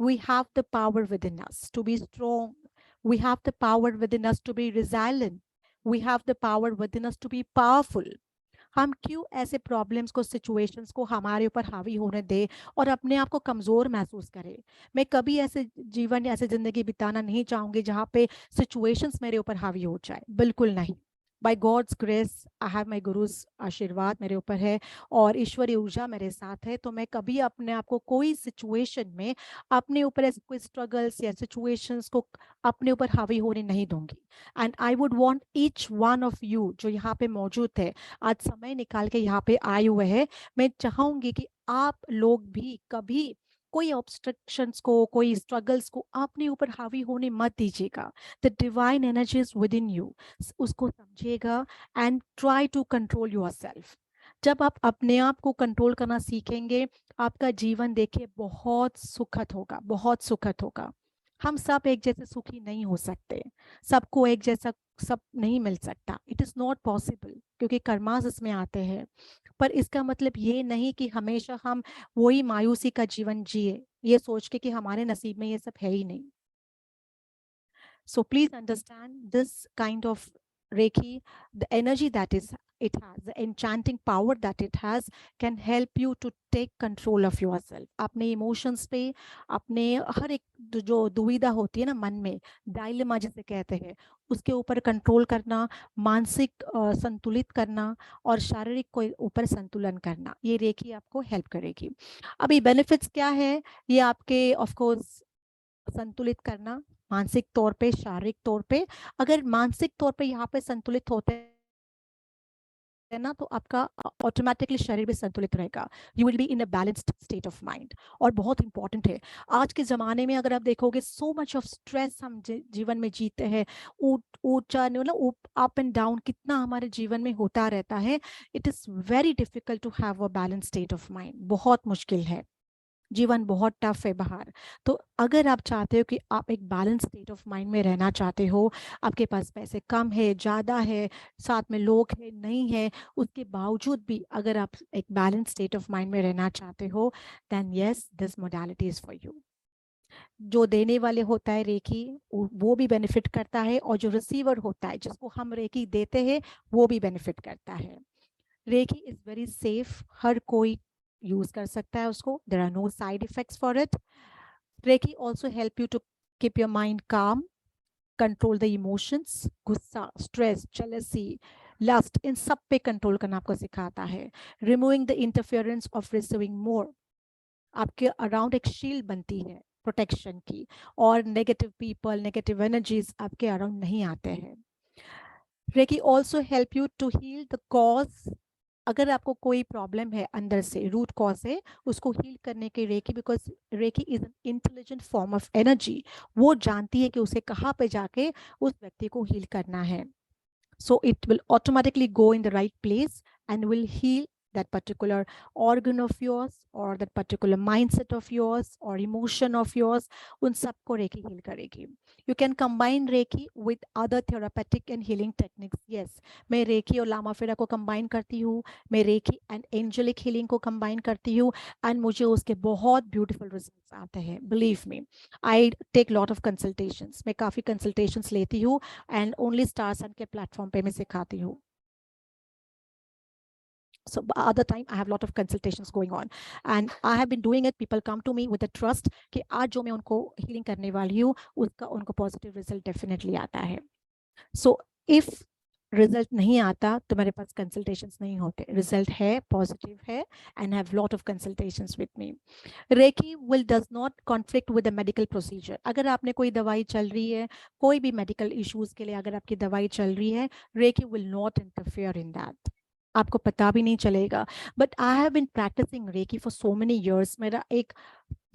We have the power within us to be strong. We have the power within us to be resilient. We have the power within us to be powerful. हम क्यों ऐसे problems को, situations को हमारे ऊपर हावी होने दे और अपने आप को कमज़ोर महसूस करें। मैं कभी ऐसे जीवन, ऐसे ज़िंदगी बिताना नहीं चाहूँगी जहाँ पे सिचुएशंस मेरे ऊपर हावी हो जाए, बिल्कुल नहीं। By God's grace, I have my guru's आशीर्वाद मेरे ऊपर है और ईश्वरीय ऊर्जा मेरे साथ है, तो मैं कभी अपने आप को कोई सिचुएशन में अपने ऊपर ऐसे कोई स्ट्रगल्स या सिचुएशंस को अपने ऊपर हावी होने नहीं दूंगी। And I would want each one of you जो यहाँ पे मौजूद है, आज समय निकाल के यहाँ पे आए हुए हैं, मैं चाहूंगी कि आप लोग भी कभी कोई ऑब्स्ट्रक्शंस को, कोई स्ट्रगल्स को अपने ऊपर हावी होने मत दीजिएगा। The divine energy is within you, उसको समझिएगा and try to control yourself. जब आप अपने आप को कंट्रोल करना सीखेंगे, आपका जीवन देखिए बहुत सुखद होगा, बहुत सुखद होगा। हम सब एक जैसे सुखी नहीं हो सकते, सबको एक जैसा सब नहीं मिल सकता, इट इज़ नॉट पॉसिबल, क्योंकि कर्मास इसमें आते हैं। पर इसका मतलब ये नहीं कि हमेशा हम वही मायूसी का जीवन जिए, ये सोच के कि हमारे नसीब में ये सब है ही नहीं। So please understand this kind of Reiki, the energy that is it has, the enchanting power that it has, can help you to take control of yourself. अपने emotions पे, अपने हर एक जो दुविधा होती है ना मन में, डायलेमा जिसे कहते हैं, उसके ऊपर कंट्रोल करना, मानसिक संतुलित करना और शारीरिक को ऊपर संतुलन करना, ये रेकी आपको हेल्प करेगी। अभी बेनिफिट्स क्या है, ये आपके ऑफ कोर्स संतुलित करना, मानसिक तौर पे, शारीरिक तौर पे। अगर मानसिक तौर पे यहाँ पे संतुलित होते है ना, तो आपका ऑटोमेटिकली शरीर भी संतुलित रहेगा, you will be in a balanced state of mind. और बहुत इंपॉर्टेंट है, आज के ज़माने में अगर आप देखोगे सो मच ऑफ स्ट्रेस हम जीवन में जीते हैं, ऊंचा मतलब अप एंड डाउन कितना हमारे जीवन में होता रहता है। It is very difficult to have a balance state of mind, बहुत मुश्किल है, जीवन बहुत टफ है बाहर। तो अगर आप चाहते हो कि आप एक बैलेंस स्टेट ऑफ माइंड में रहना चाहते हो, आपके पास पैसे कम है, ज़्यादा है, साथ में लोग है, नहीं है, उसके बावजूद भी अगर आप एक बैलेंस स्टेट ऑफ माइंड में रहना चाहते हो, then yes, this modality is for you. जो देने वाले होता है रेकी, वो भी बेनिफिट करता है, और जो रिसीवर होता है, जिसको हम रेकी देते हैं, वो भी बेनिफिट करता है। रेकी इज़ वेरी सेफ, हर कोई यूज कर सकता है उसको, there are no side effects for it. Reiki also help you to keep your mind calm, control the emotions, गुस्सा, स्ट्रेस, जेलसी, लस्ट, इन सब पे कंट्रोल करना आपको सिखाता है। Removing the interference of receiving more, आपके अराउंड एक शील्ड बनती है प्रोटेक्शन की, और नेगेटिव पीपल, नेगेटिव एनर्जीज आपके अराउंड नहीं आते हैं। Recce also help you to heal the cause, अगर आपको कोई प्रॉब्लम है अंदर से, रूट कॉज है, उसको हील करने के Reiki, because Reiki is an intelligent form of energy, वो जानती है कि उसे कहाँ पे जाके उस व्यक्ति को हील करना है। So it will automatically go in the right place and will heal that particular organ of yours or that particular mindset of yours or emotion of yours, उन सबको रेकी heal करेगी। You can combine Reiki with other therapeutic and healing techniques. Yes, मैं Reiki और लामा फेरा को combine करती हूँ, मैं Reiki and angelic healing को combine करती हूँ, and मुझे उसके बहुत beautiful results आते हैं। Believe me, I take lot of consultations, मैं काफ़ी consultations लेती हूँ, and only Star Sun के platform पे मैं सिखाती हूँ। So other time I have lot of consultations going on and I have been doing it. People come to me with a trust कि आज जो मैं उनको healing करने वाली हूँ, उसका उनको positive result definitely आता है। So if रिजल्ट नहीं आता तो मेरे पास कंसल्टेशंस नहीं होते, रिजल्ट है, पॉजिटिव है, and have lot of consultations with me. Reiki will does not conflict with the medical procedure, अगर आपने कोई दवाई चल रही है, कोई भी मेडिकल इश्यूज के लिए अगर आपकी दवाई चल रही है, Reiki will not interfere in that, आपको पता भी नहीं चलेगा। But I have been practicing Reiki for so many years, मेरा एक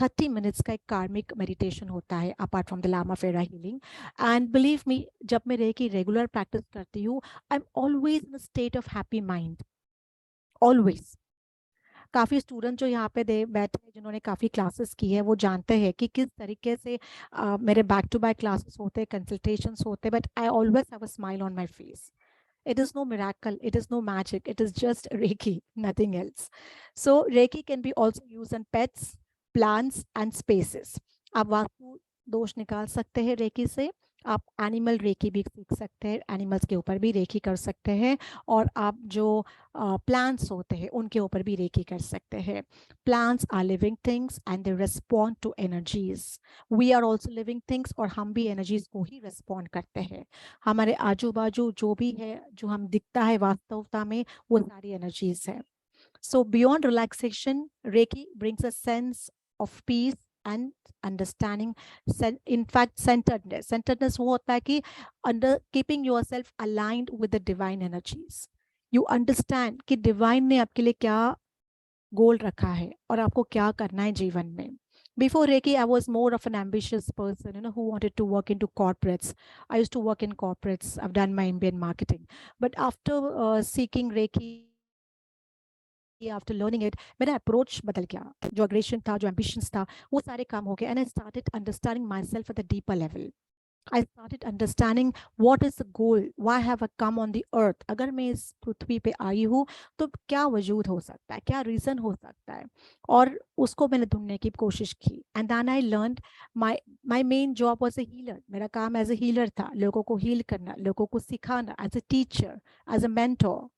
30 मिनट्स का एक कार्मिक मेडिटेशन होता है अपार्ट फ्रॉम द लामा फेरा हीलिंग, एंड बिलीव मी, जब मैं रेकी रेगुलर प्रैक्टिस करती हूँ, I am always in a state of happy mind, always. काफ़ी स्टूडेंट जो यहाँ पे दे बैठे हैं, जिन्होंने काफ़ी क्लासेस की है, वो जानते हैं कि किस तरीके से मेरे बैक टू बैक क्लासेस होते हैं, कंसल्टेशंस होते हैं, but I always have a smile on my face. It is no miracle, it is no magic, it is just Reiki, nothing else. So Reiki can be also used on pets, plants and spaces. आप वास्तु दोष निकाल सकते हैं recce से, आप animal recce भी सीख सकते हैं, एनिमल्स के ऊपर भी रेकी कर सकते हैं, और आप जो प्लांट्स होते हैं उनके ऊपर भी रेकी कर सकते हैं। Plants are living things and they respond to energies. We are also living things, और हम भी एनर्जीज को ही रिस्पॉन्ड करते हैं। हमारे आजू बाजू जो भी है, जो हम दिखता है वास्तवता में, वो सारी एनर्जीज है। So beyond relaxation, Reiki brings a sense of peace and understanding. In fact, centeredness. Centeredness वो होता है कि under keeping yourself aligned with the divine energies. You understand कि divine ने आपके लिए क्या गोल रखा है और आपको क्या करना है जीवन में. Before Reiki, I was more of an ambitious person, who wanted to work into corporates. I used to work in corporates. I've done my MBA in marketing. But after seeking Reiki, after learning it, मेरा approach बदल गया. जो aggression था, जो ambitions था, वो सारे काम हो गए. And I started understanding my self at the deeper level. I started understanding what is the goal, why have I come on the earth. अगर मैं इस पृथ्वी पे आई हूँ तो क्या वजूद हो सकता है, क्या रीज़न हो सकता है, और उसको मैंने ढूंढने की कोशिश की. And then I learned my main job was a healer. मेरा काम एज ए हीलर था, लोगों को हील करना, लोगों को सिखाना, as a teacher, as a mentor.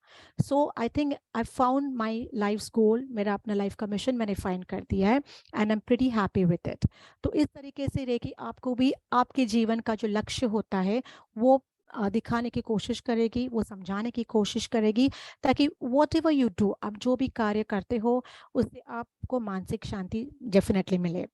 So I think I found my life's goal. मेरा अपना लाइफ का मिशन मैंने फाइंड कर दिया है, and I am pretty happy with it. तो इस तरीके से रेकी आपको भी आपके जीवन का जो लक्ष्य होता है वो दिखाने की कोशिश करेगी, वो समझाने की कोशिश करेगी, ताकि वॉट एवर यू डू, आप जो भी कार्य करते हो उससे आपको मानसिक शांति डेफिनेटली मिले.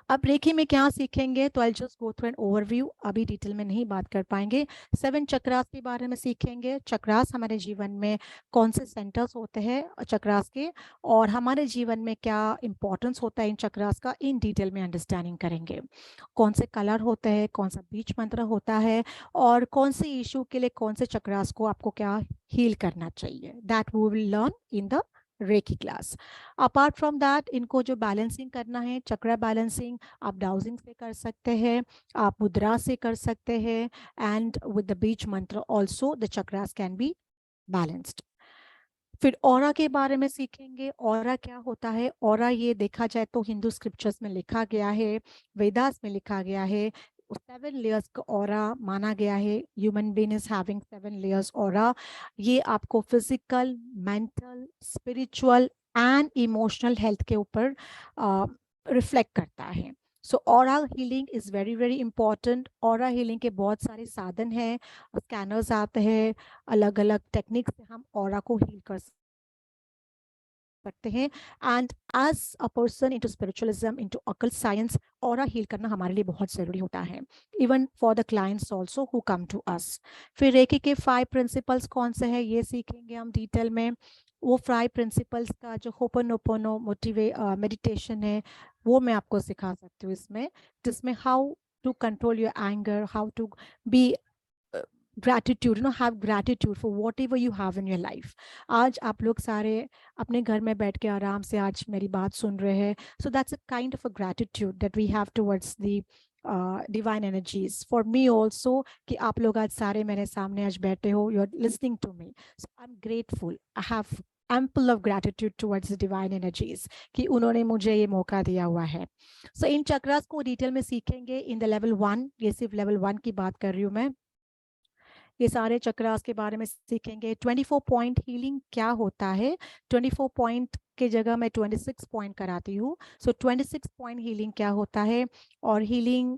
अब रेकी में क्या सीखेंगे, तो I just go through an overview. अभी डिटेल में नहीं बात कर पाएंगे. 7 चक्रास के बारे में सीखेंगे. चक्रास हमारे जीवन में कौन से सेंटर्स होते हैं चक्रास के, और हमारे जीवन में क्या इंपॉर्टेंस होता है इन चक्रास का, इन डिटेल में अंडरस्टैंडिंग करेंगे. कौन से कलर होते हैं, कौन सा बीज मंत्र होता है, और कौन से इशू के लिए कौन से चक्रास को आपको क्या हील करना चाहिए. That we will learn in the Reiki class. Apart from that, इनको जो बैलेंसिंग करना है, चक्रा बैलेंसिंग आप डाउजिंग से कर सकते हैं, आप मुद्रा से कर सकते हैं, एंड विद द बीज मंत्र also the chakras can be balanced. फिर ऑरा के बारे में सीखेंगे. ऑरा क्या होता है, ऑरा ये देखा जाए तो हिंदू स्क्रिप्चर्स में लिखा गया है, वेदास में लिखा गया है, 7 लेयर्स का ऑरा माना गया है. Human being is having 7 layers aura. ये आपको physical, mental, spiritual and emotional health के ऊपर रिफ्लेक्ट करता है. So aura healing is very very important. Aura healing के बहुत सारे साधन हैं, स्कैनर्स आते हैं, अलग अलग टेक्निक से हम ऑरा को हील कर सकते हैं. And as a person into spiritualism, into occult science, aura heal करना हमारे लिए बहुत ज़रूरी होता है, even for the clients also who come to us. फिर रेकी के 5 प्रिंसिपल्स कौन से हैं ये सीखेंगे हम डिटेल में. वो 5 प्रिंसिपल्स का जो होपोनोपोनो मेडिटेशन है वो मैं आपको सिखा सकती हूँ इसमें, जिसमें how to control your anger, how to be gratitude, have gratitude for whatever you have in your life. आज आप लोग सारे अपने घर में बैठ के आराम से आज मेरी बात सुन रहे हैं. So that's a kind of a gratitude that we have towards the divine energies. For me also, कि आप लोग आज सारे मेरे सामने आज बैठे हो, you're listening to me. So I'm grateful. I have ample of gratitude towards the divine energies कि उन्होंने मुझे ये मौका दिया हुआ है. So इन चक्रास को डिटेल में सीखेंगे इन द लेवल 1. ये सिर्फ लेवल 1 की बात कर रही हूँ मैं. ये सारे चक्रास के बारे में सीखेंगे. 24 पॉइंट हीलिंग क्या होता है, 24 पॉइंट के जगह मैं 26 पॉइंट कराती हूँ. सो 26 पॉइंट हीलिंग क्या होता है, और हीलिंग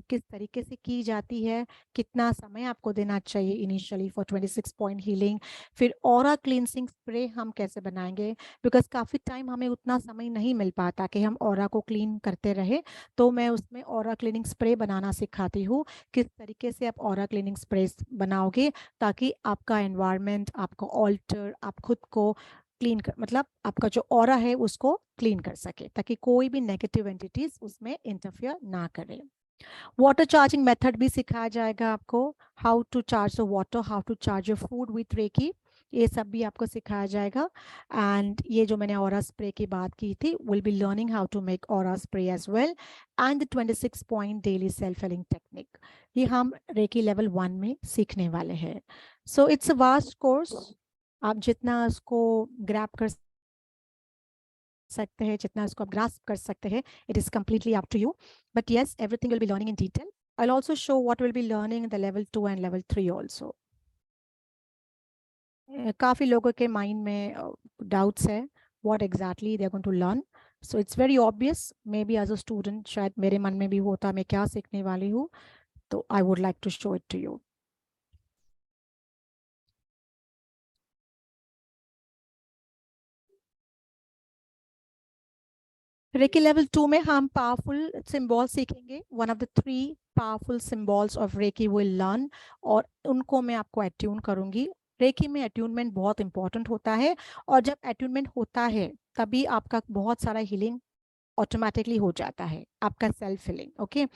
किस तरीके से की जाती है, कितना समय आपको देना चाहिए इनिशियली फॉर 26 पॉइंट हीलिंग. फिर ऑरा क्लींसिंग स्प्रे हम कैसे बनाएंगे, बिकॉज काफ़ी टाइम हमें उतना समय नहीं मिल पाता कि हम ऑरा को क्लीन करते रहे, तो मैं उसमें ऑरा क्लीनिंग स्प्रे बनाना सिखाती हूँ. किस तरीके से आप ऑरा क्लीनिंग स्प्रे बनाओगे ताकि आपका एनवायरनमेंट, आपका ऑल्टर, आप खुद को क्लीन कर, मतलब आपका जो ऑरा है उसको क्लीन कर सके, ताकि कोई भी नेगेटिव एंटिटीज उसमें इंटरफियर ना करे. वाटर चार्जिंग मेथड भी सिखाया जाएगा आपको, how to charge the water, how to charge your food with Reiki, ये सब भी आपको सिखाया जाएगा. एंड ये जो मैंने ऑरा स्प्रे की बात की थी, will be learning how to make aura spray as well. And 26 point daily self healing technique, ये हम रेकी लेवल 1 में सीखने वाले हैं. So it's a vast course. आप जितना उसको ग्रैब कर सकते हैं, जितना उसको आप ग्रास्प कर सकते हैं, it is completely up to you. But yes, everything will be learning in detail. I'll also show what we'll be learning in the level 2 and level 3 also. काफ़ी लोगों के माइंड में डाउट्स है what exactly they're going to learn. So it's very obvious, maybe as a student शायद मेरे मन में भी होता मैं क्या सीखने वाली हूँ, तो I would like to show it to you. Reiki level 2 में हम पावरफुल सिंबल सीखेंगे. One of the 3 powerful symbols of Reiki will learn, और उनको मैं आपको अट्यून करूंगी. रेकी में अट्यूनमेंट बहुत इंपॉर्टेंट होता है, और जब अट्यूनमेंट होता है तभी आपका बहुत सारा हीलिंग ऑटोमेटिकली हो जाता है, आपका सेल्फ हीलिंग. ओके,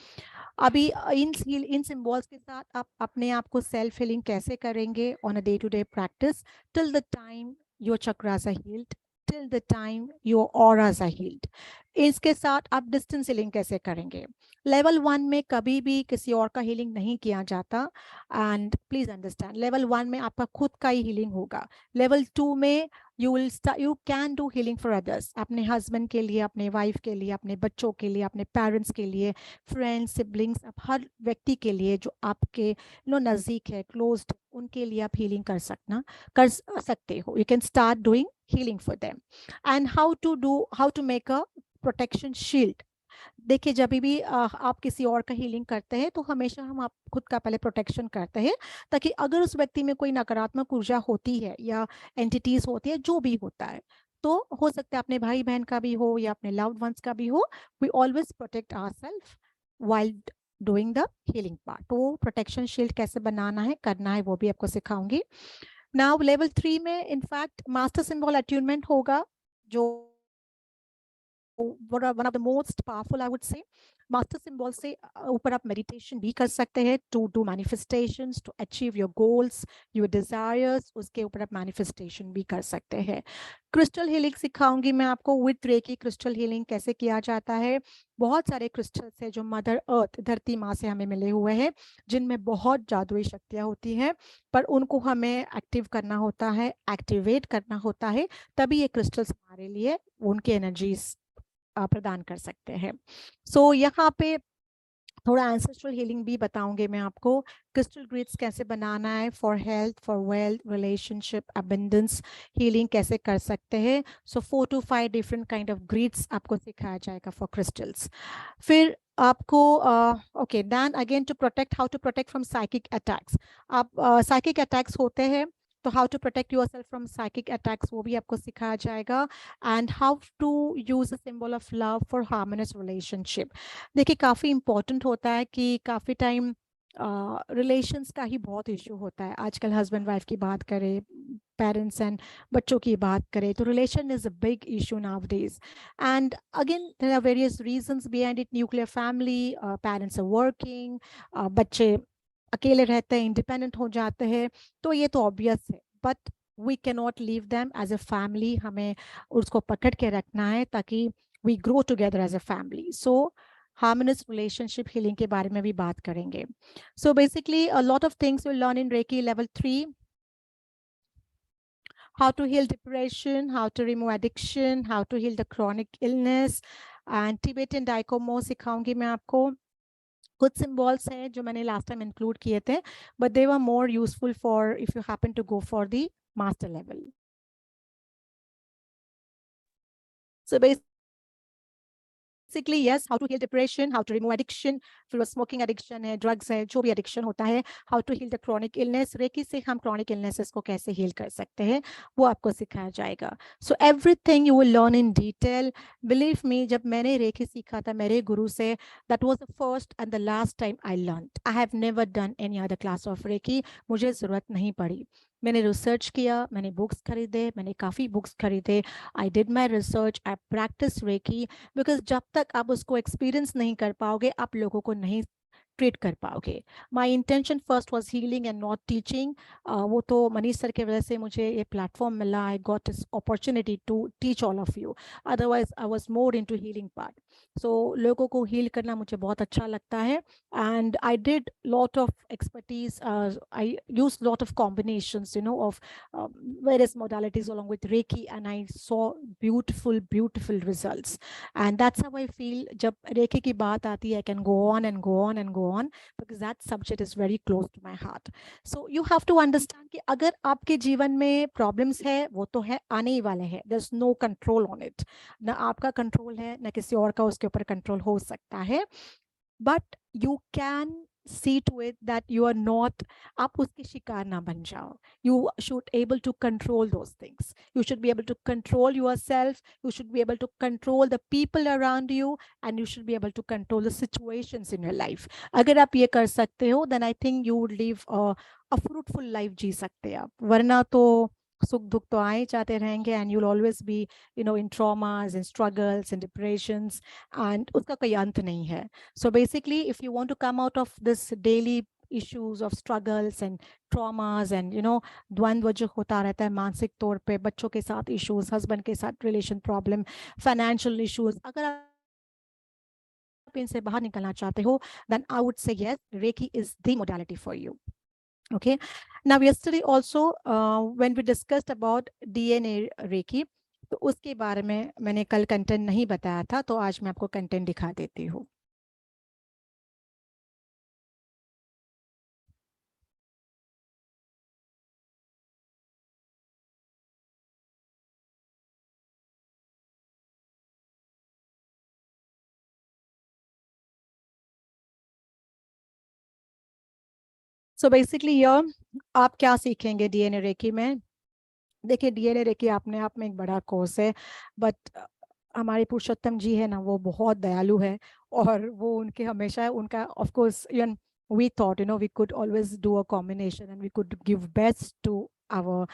अभी इन सिंबल्स के साथ आप अपने आप को सेल्फ हीलिंग कैसे करेंगे on a day to day practice, till the time your chakras are healed, till the time your auras are healed. इसके साथ आप डिस्टेंस हीलिंग कैसे करेंगे. लेवल 1 में कभी भी किसी और का हीलिंग नहीं किया जाता, एंड प्लीज अंडरस्टैंड, लेवल 1 में आपका खुद का ही हीलिंग होगा. लेवल 2 में you can do healing for others, अपने हस्बैंड के लिए, अपने वाइफ के लिए, अपने बच्चों के लिए, अपने पेरेंट्स के लिए, फ्रेंड्स, सिबलिंग्स, हर व्यक्ति के लिए जो आपके नज़दीक है, क्लोज्ड, उनके लिए आप हीलिंग कर सकते हो. You can start doing healing for them. And how to make a protection shield. देखिए, जब भी आप किसी और का हीलिंग करते हैं तो हमेशा हम आप खुद का पहले प्रोटेक्शन करते हैं, ताकि अगर उस व्यक्ति में कोई नकारात्मक ऊर्जा होती है या एंटिटीज होती है, जो भी होता है, तो हो सकता है अपने भाई बहन का भी हो या अपने लव्ड वंस का भी हो, we always protect ourselves while doing the healing part. तो प्रोटेक्शन शील्ड कैसे बनाना है, करना है, वो भी आपको सिखाऊंगी. नाउ लेवल 3 में इनफैक्ट मास्टर सिंबल अट्यूनमेंट होगा, जो one of the most powerful, I would say. Master symbol से ऊपर आप मेडिटेशन भी कर सकते हैं, to do manifestations, to achieve your goals, your desires. उसके ऊपर आप मैनिफेस्टेशन भी कर सकते हैं. क्रिस्टल हीलिंग सिखाऊंगी मैं आपको विद रेकी. क्रिस्टल हीलिंग कैसे किया जाता है. बहुत सारे क्रिस्टल्स है जो मदर अर्थ, धरती माँ से हमें मिले हुए हैं, जिनमें बहुत जादुई शक्तियाँ होती हैं, पर उनको हमें एक्टिव करना होता है, एक्टिवेट करना होता है, तभी ये क्रिस्टल्स हमारे लिए उनकी एनर्जीज प्रदान कर सकते हैं. सो यहाँ पे थोड़ा एंसेस्ट्रल हीलिंग भी बताऊंगे मैं आपको. क्रिस्टल ग्रिड्स कैसे बनाना है for health, for wealth, relationship, abundance healing कैसे कर सकते हैं. So 4 to 5 different kind of grids आपको सिखाया जाएगा फॉर क्रिस्टल्स. फिर आपको okay, then again to protect, how to protect from psychic attacks. आप साइकिक अटैक्स होते हैं, तो how to protect yourself from psychic attacks, वो भी आपको सिखाया जाएगा. And how to use a symbol of love for harmonious relationship. देखिए, काफ़ी इंपॉर्टेंट होता है कि काफ़ी टाइम रिलेशंस का ही बहुत इशू होता है. आजकल हस्बैंड वाइफ की बात करें, पेरेंट्स एंड बच्चों की बात करें, तो relation is a big issue nowadays. And again there are various reasons behind it. Nuclear family, parents are working, बच्चे अकेले रहते हैं, इंडिपेंडेंट हो जाते हैं, तो ये तो ऑब्वियस है. But we can not leave them as a family. हमें उसको पकड़ के रखना है ताकि we grow together as a family. So harmonious relationship healing के बारे में भी बात करेंगे. So basically a lot of things will learn in Reiki level 3. how to heal depression, how to remove addiction, how to heal the chronic illness, and Tibetan Daikomo सिखाऊंगी मैं आपको. कुछ symbols हैं जो मैंने लास्ट टाइम इंक्लूड किए थे, but they were more useful for if you happen to go for the master level. So basically, yes, how to heal depression, how to remove addiction, फिर smoking addiction है, drugs है, जो भी addiction होता है, how to heal the chronic illness. Reiki से हम chronic illnesses को कैसे heal कर सकते हैं, वो आपको सिखाया जाएगा. So everything you will learn in detail. Believe me, जब मैंने रेकी सीखा था मेरे गुरु से, that was the first and the last time I learned. I have never done any other class of Reiki. मुझे ज़रूरत नहीं पड़ी. मैंने रिसर्च किया, मैंने बुक्स खरीदे, मैंने काफ़ी बुक्स खरीदे. I did my research, I practice Reiki, because जब तक आप उसको एक्सपीरियंस नहीं कर पाओगे, आप लोगों को नहीं ट्रीट कर पाओगे. My intention first was healing and not teaching. वो तो मनीष सर की वजह से मुझे ये प्लेटफॉर्म मिला. I got this opportunity to teach all of you. Otherwise I was more into healing part. So लोगों को हील करना मुझे बहुत अच्छा लगता है. And I did lot of expertise. I use lot of combinations of various modalities along with Reiki, and I saw beautiful results. And that's how I feel. जब Reiki की बात आती है, I can go on and go on and go on because that subject is very close to my heart. So you have to understand कि अगर आपके जीवन में problems है वो तो है, आने ही वाले हैं. There's no control on it. ना आपका control है ना किसी और का उसके ऊपर control हो सकता है. But you can see to it that you are not, आप उसके शिकार ना बन जाओ. You should able to control those things. You should be able to control yourself. You should be able to control the people around you, and you should be able to control the situations in your life. अगर आप ये कर सकते हो, then I think you would live a fruitful life जी सकते हैं आप. वरना तो सुख दुख तो आए जाते रहेंगे, and you'll always be in traumas and struggles and depressions, and उसका कोई अंत नहीं है. So basically, if you want to come out of this daily issues of struggles and traumas and द्वंद्व जो होता रहता है मानसिक तौर पे, बच्चों के साथ issues, husband के साथ relation problem, financial issues, अगर आप इनसे बाहर निकलना चाहते हो, then I would say yes, Reiki is the modality for you. Okay. Now yesterday also when we discussed about DNA Reiki, तो उसके बारे में मैंने कल कंटेंट नहीं बताया था, तो आज मैं आपको कंटेंट दिखा देती हूँ. सो बेसिकली ये आप क्या सीखेंगे डीएनए रेकी में. देखिए डीएनए रेकी अपने आप में एक बड़ा कोर्स है, बट हमारे पुरुषोत्तम जी है ना, वो बहुत दयालु है, और वो उनके हमेशा उनका of course we thought we could always do a combination and we could give best to our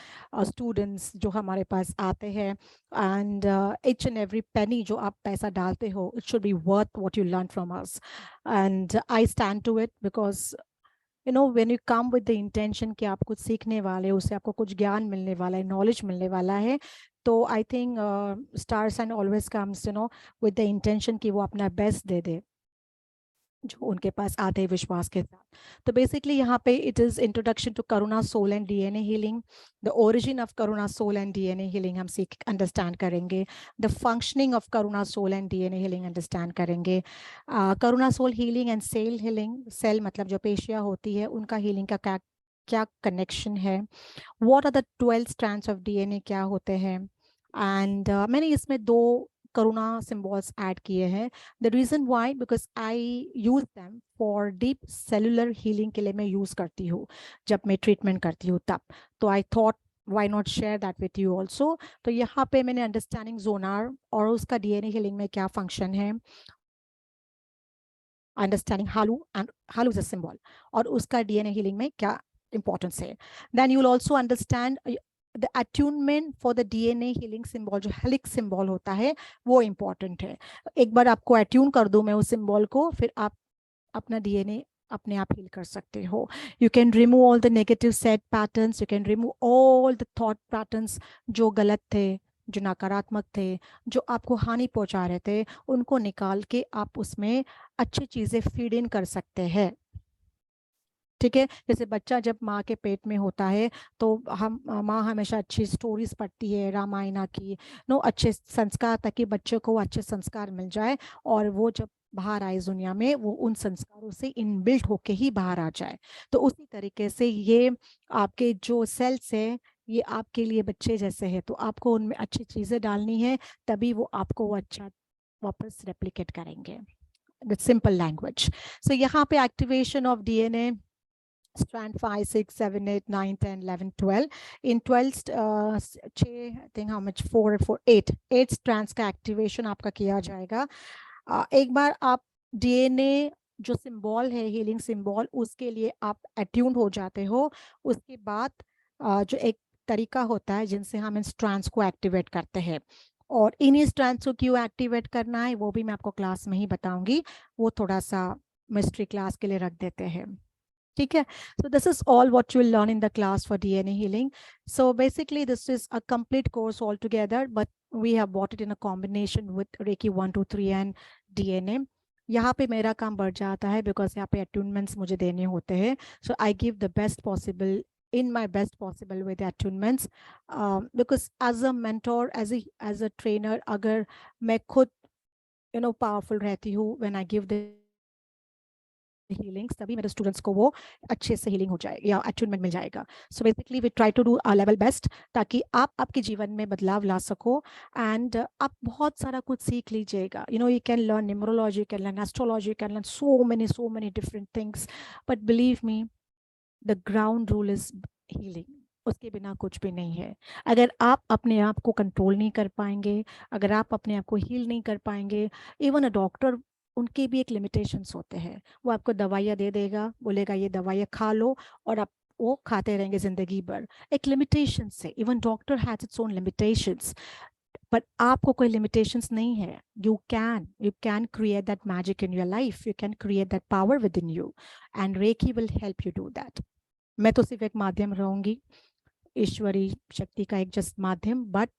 students जो हमारे पास आते हैं, and each and every penny जो आप पैसा डालते हो, it should be worth what you learn from us, and I stand to it because when you come with the intention कि आप कुछ सीखने वाले हो, उससे आपको कुछ ज्ञान मिलने वाला है, नॉलेज मिलने वाला है, तो I think star sign always comes with the intention कि वो अपना बेस्ट दे दे जो उनके पास आते हैं विश्वास के साथ. तो बेसिकली यहाँ पे it is introduction to Karuna soul and DNA healing. The origin of Karuna soul and DNA healing हम सीख अंडरस्टैंड करेंगे. The functioning of Karuna soul and DNA healing understand करेंगे. Karuna soul healing and cell healing, cell मतलब जो पेशियाँ होती है उनका हीलिंग का क्या क्या कनेक्शन है. What are the 12 strands of DNA क्या होते हैं. एंड मैंने इसमें 2 करुणा सिंबल्स ऐड किए हैं. The reason why, because I use them for deep cellular healing के लिए मैं यूज करती हूँ जब मैं ट्रीटमेंट करती हूँ तब. तो I thought why not share that with you also. तो यहाँ पे मैंने अंडरस्टैंडिंग जोनार और उसका डीएनए हीलिंग में क्या फंक्शन है, अंडरस्टैंडिंग हालू एंड हालू इज अ सिंबल और उसका डीएनए हीलिंग में क्या इंपॉर्टेंस है. Then you will also understand the attunement for the DNA healing symbol जो हेलिक्स सिंबल होता है वो इम्पॉर्टेंट है. एक बार आपको अट्यून कर दूं मैं उस सिंबल को, फिर आप अपना डीएनए अपने आप हील कर सकते हो. You can remove all the negative set patterns, you can remove all the thought patterns जो गलत थे, जो नकारात्मक थे, जो आपको हानि पहुंचा रहे थे, उनको निकाल के आप उसमें अच्छी चीजें फीड इन कर सकते हैं. ठीक है. जैसे बच्चा जब माँ के पेट में होता है तो हम माँ हमेशा अच्छी स्टोरीज पढ़ती है रामायण की, अच्छे संस्कार, ताकि बच्चे को अच्छे संस्कार मिल जाए और वो जब बाहर आए दुनिया में वो उन संस्कारों से इनबिल्ट होके ही बाहर आ जाए. तो उसी तरीके से ये आपके जो सेल्स है ये आपके लिए बच्चे जैसे है, तो आपको उनमें अच्छी चीजें डालनी है, तभी वो आपको अच्छा वापस रेप्लिकेट करेंगे. With simple language. सो यहाँ पे activation of DNA strand 5, 6, 7, 8, 9, 10, 11, 12. In 12, I think how much 4, 8 strands का activation आपका किया जाएगा. एक बार आप DNA जो सिंबल है हीलिंग सिंबल उसके लिए आप अट्यून हो जाते हो, उसके बाद जो एक तरीका होता है जिनसे हम इन स्ट्रैंड्स को एक्टिवेट करते हैं, और इन्हीं स्ट्रैंड्स को क्यों एक्टिवेट करना है वो भी मैं आपको क्लास में ही बताऊंगी, वो थोड़ा सा मिस्ट्री क्लास के लिए रख देते हैं. ठीक है. So this is all what you will learn in the class for DNA healing. So basically this is a complete course altogether, but we have bought it in a combination with Reiki 1, 2, 3 and DNA. यहाँ पे मेरा काम बढ़ जाता है because यहाँ पे attunements मुझे देने होते हैं. So I give the best possible in my best possible with the attunements, because as a mentor, as a trainer, अगर मैं खुद powerful रहती हूँ when I give the healings, तभी मेरे स्टूडेंट्स को वो अच्छे से हीलिंग हो जाएगी या अटूनमेंट मिल जाएगा. So basically we try to do our level best ताकि आप आपके जीवन में बदलाव ला सको. एंड आप बहुत सारा कुछ सीख लीजिएगा. You can learn numerology, can learn astrology, can learn so many different things, but believe me the ground rule is healing. उसके बिना कुछ भी नहीं है. अगर आप अपने आप को कंट्रोल नहीं कर पाएंगे, अगर आप अपने आप को हील नहीं कर पाएंगे, इवन अ डॉक्टर, उनके भी एक लिमिटेशंस होते हैं. वो आपको दवाइयाँ दे देगा, बोलेगा ये दवाइयाँ खा लो, और आप वो खाते रहेंगे जिंदगी भर. एक लिमिटेशन से, even doctor has its own limitations, but आपको कोई लिमिटेशंस नहीं है. You can create that magic in your life, you can create that power within you, and Reiki will help you do that. मैं तो सिर्फ एक माध्यम रहूंगी, ईश्वरी शक्ति का एक जस्ट माध्यम, but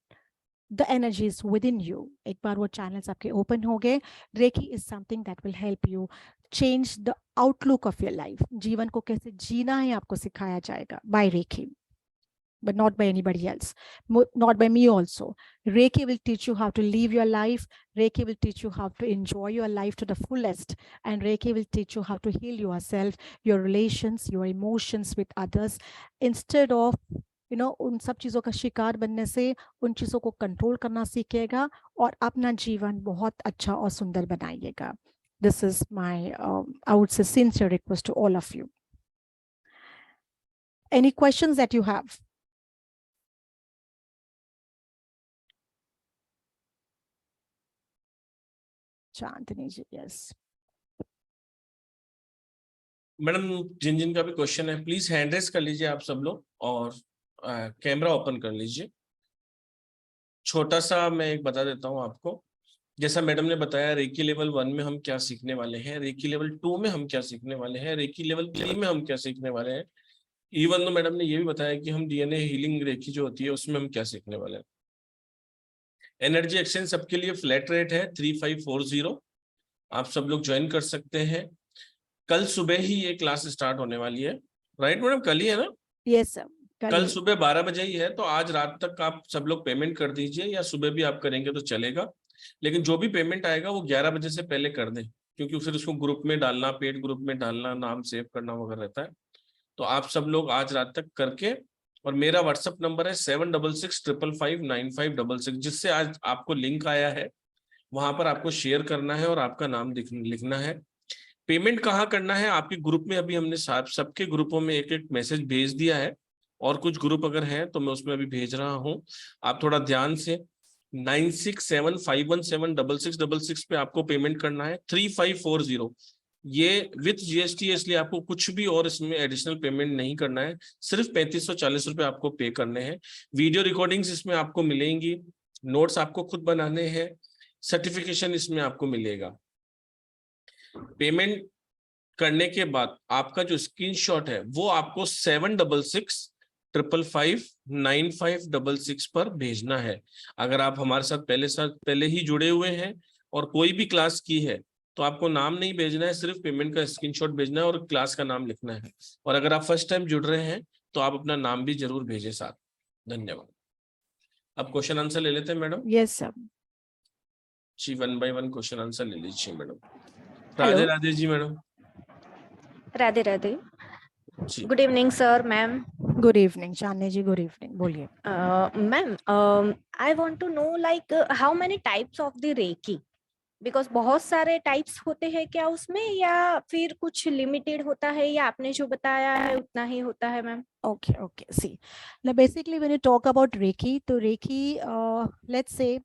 the energy is within you. एक बार वो चैनल्स आपके ओपन हो गए, reiki is something that will help you change the outlook of your life. जीवन को कैसे जीना है आपको सिखाया जाएगा by reiki, but not by anybody else, not by me also. Reiki will teach you how to live your life. Reiki will teach you how to enjoy your life to the fullest. And Reiki will teach you how to heal yourself, your relations, your emotions with others. Instead of उन सब चीज़ों का शिकार बनने से उन चीज़ों को कंट्रोल करना सीखेगा और अपना जीवन बहुत अच्छा और सुंदर बनाइएगा. This is my, I would say, sincere request to all of you. Any questions that you have? Chandni ji, yes. Madam, जिन जिन का भी क्वेश्चन है प्लीज हैंड रेस कर लीजिए आप सब लोग, और कैमरा ओपन कर लीजिए. छोटा सा मैं एक बता देता हूँ आपको. जैसा मैडम ने बताया, रेकी लेवल 1 में हम क्या सीखने वाले हैं, रेकी लेवल 2 में हम क्या सीखने वाले हैं, रेकी लेवल 3 में हम क्या सीखने वाले हैं. इवन तो मैडम ने ये भी बताया कि हम डीएनए हीलिंग रेकी जो होती है उसमें हम क्या सीखने वाले हैं. एनर्जी एक्सचेंज सबके लिए फ्लैट रेट है 3540. आप सब लोग ज्वाइन कर सकते हैं. कल सुबह ही ये क्लास स्टार्ट होने वाली है. राइट मैडम, कल ही है ना? यस सर, कल सुबह 12 बजे ही है. तो आज रात तक आप सब लोग पेमेंट कर दीजिए, या सुबह भी आप करेंगे तो चलेगा. लेकिन जो भी पेमेंट आएगा वो 11 बजे से पहले कर दें, क्योंकि फिर उसको ग्रुप में डालना, पेड ग्रुप में डालना, नाम सेव करना वगैरह रहता है. तो आप सब लोग आज रात तक करके, और मेरा व्हाट्सएप नंबर है 7665559566, जिससे आज आपको लिंक आया है, वहां पर आपको शेयर करना है और आपका नाम लिखना है. पेमेंट कहाँ करना है? आपके ग्रुप में अभी हमने सबके ग्रुपों में एक एक मैसेज भेज दिया है, और कुछ ग्रुप अगर हैं तो मैं उसमें अभी भेज रहा हूँ. आप थोड़ा ध्यान से 9675176666 पे आपको पेमेंट करना है. 3540 ये विथ जीएसटी, इसलिए आपको कुछ भी और इसमें एडिशनल पेमेंट नहीं करना है. सिर्फ 3540 रुपए आपको पे करने हैं. वीडियो रिकॉर्डिंग्स इसमें आपको मिलेंगी, नोट्स आपको खुद बनाने हैं, सर्टिफिकेशन इसमें आपको मिलेगा. पेमेंट करने के बाद आपका जो स्क्रीनशॉट है वो आपको 7665559566 पर भेजना है. अगर आप हमारे साथ पहले ही जुड़े हुए हैं और कोई भी क्लास की है तो आपको नाम नहीं भेजना है, सिर्फ पेमेंट का स्क्रीनशॉट भेजना है और क्लास का नाम लिखना है. और अगर आप फर्स्ट टाइम जुड़ रहे हैं तो आप अपना नाम भी जरूर भेजें साथ. धन्यवाद. अब क्वेश्चन आंसर ले लेते हैं madam. Yes sir ji, 1 by 1 question answer ले लीजिए madam. Radhe Radhe ji madam. Radhe Radhe. Good evening sir, ma'am. Good evening Chandni ji, good evening. बोलिए ma'am. I want to know like how many types of the reiki, because बहुत सारे types होते हैं क्या उसमें, या फिर कुछ लिमिटेड होता है, या आपने जो बताया है उतना ही होता है ma'am? Okay see, now basically when you talk about reiki, तो रेकी लेट्स से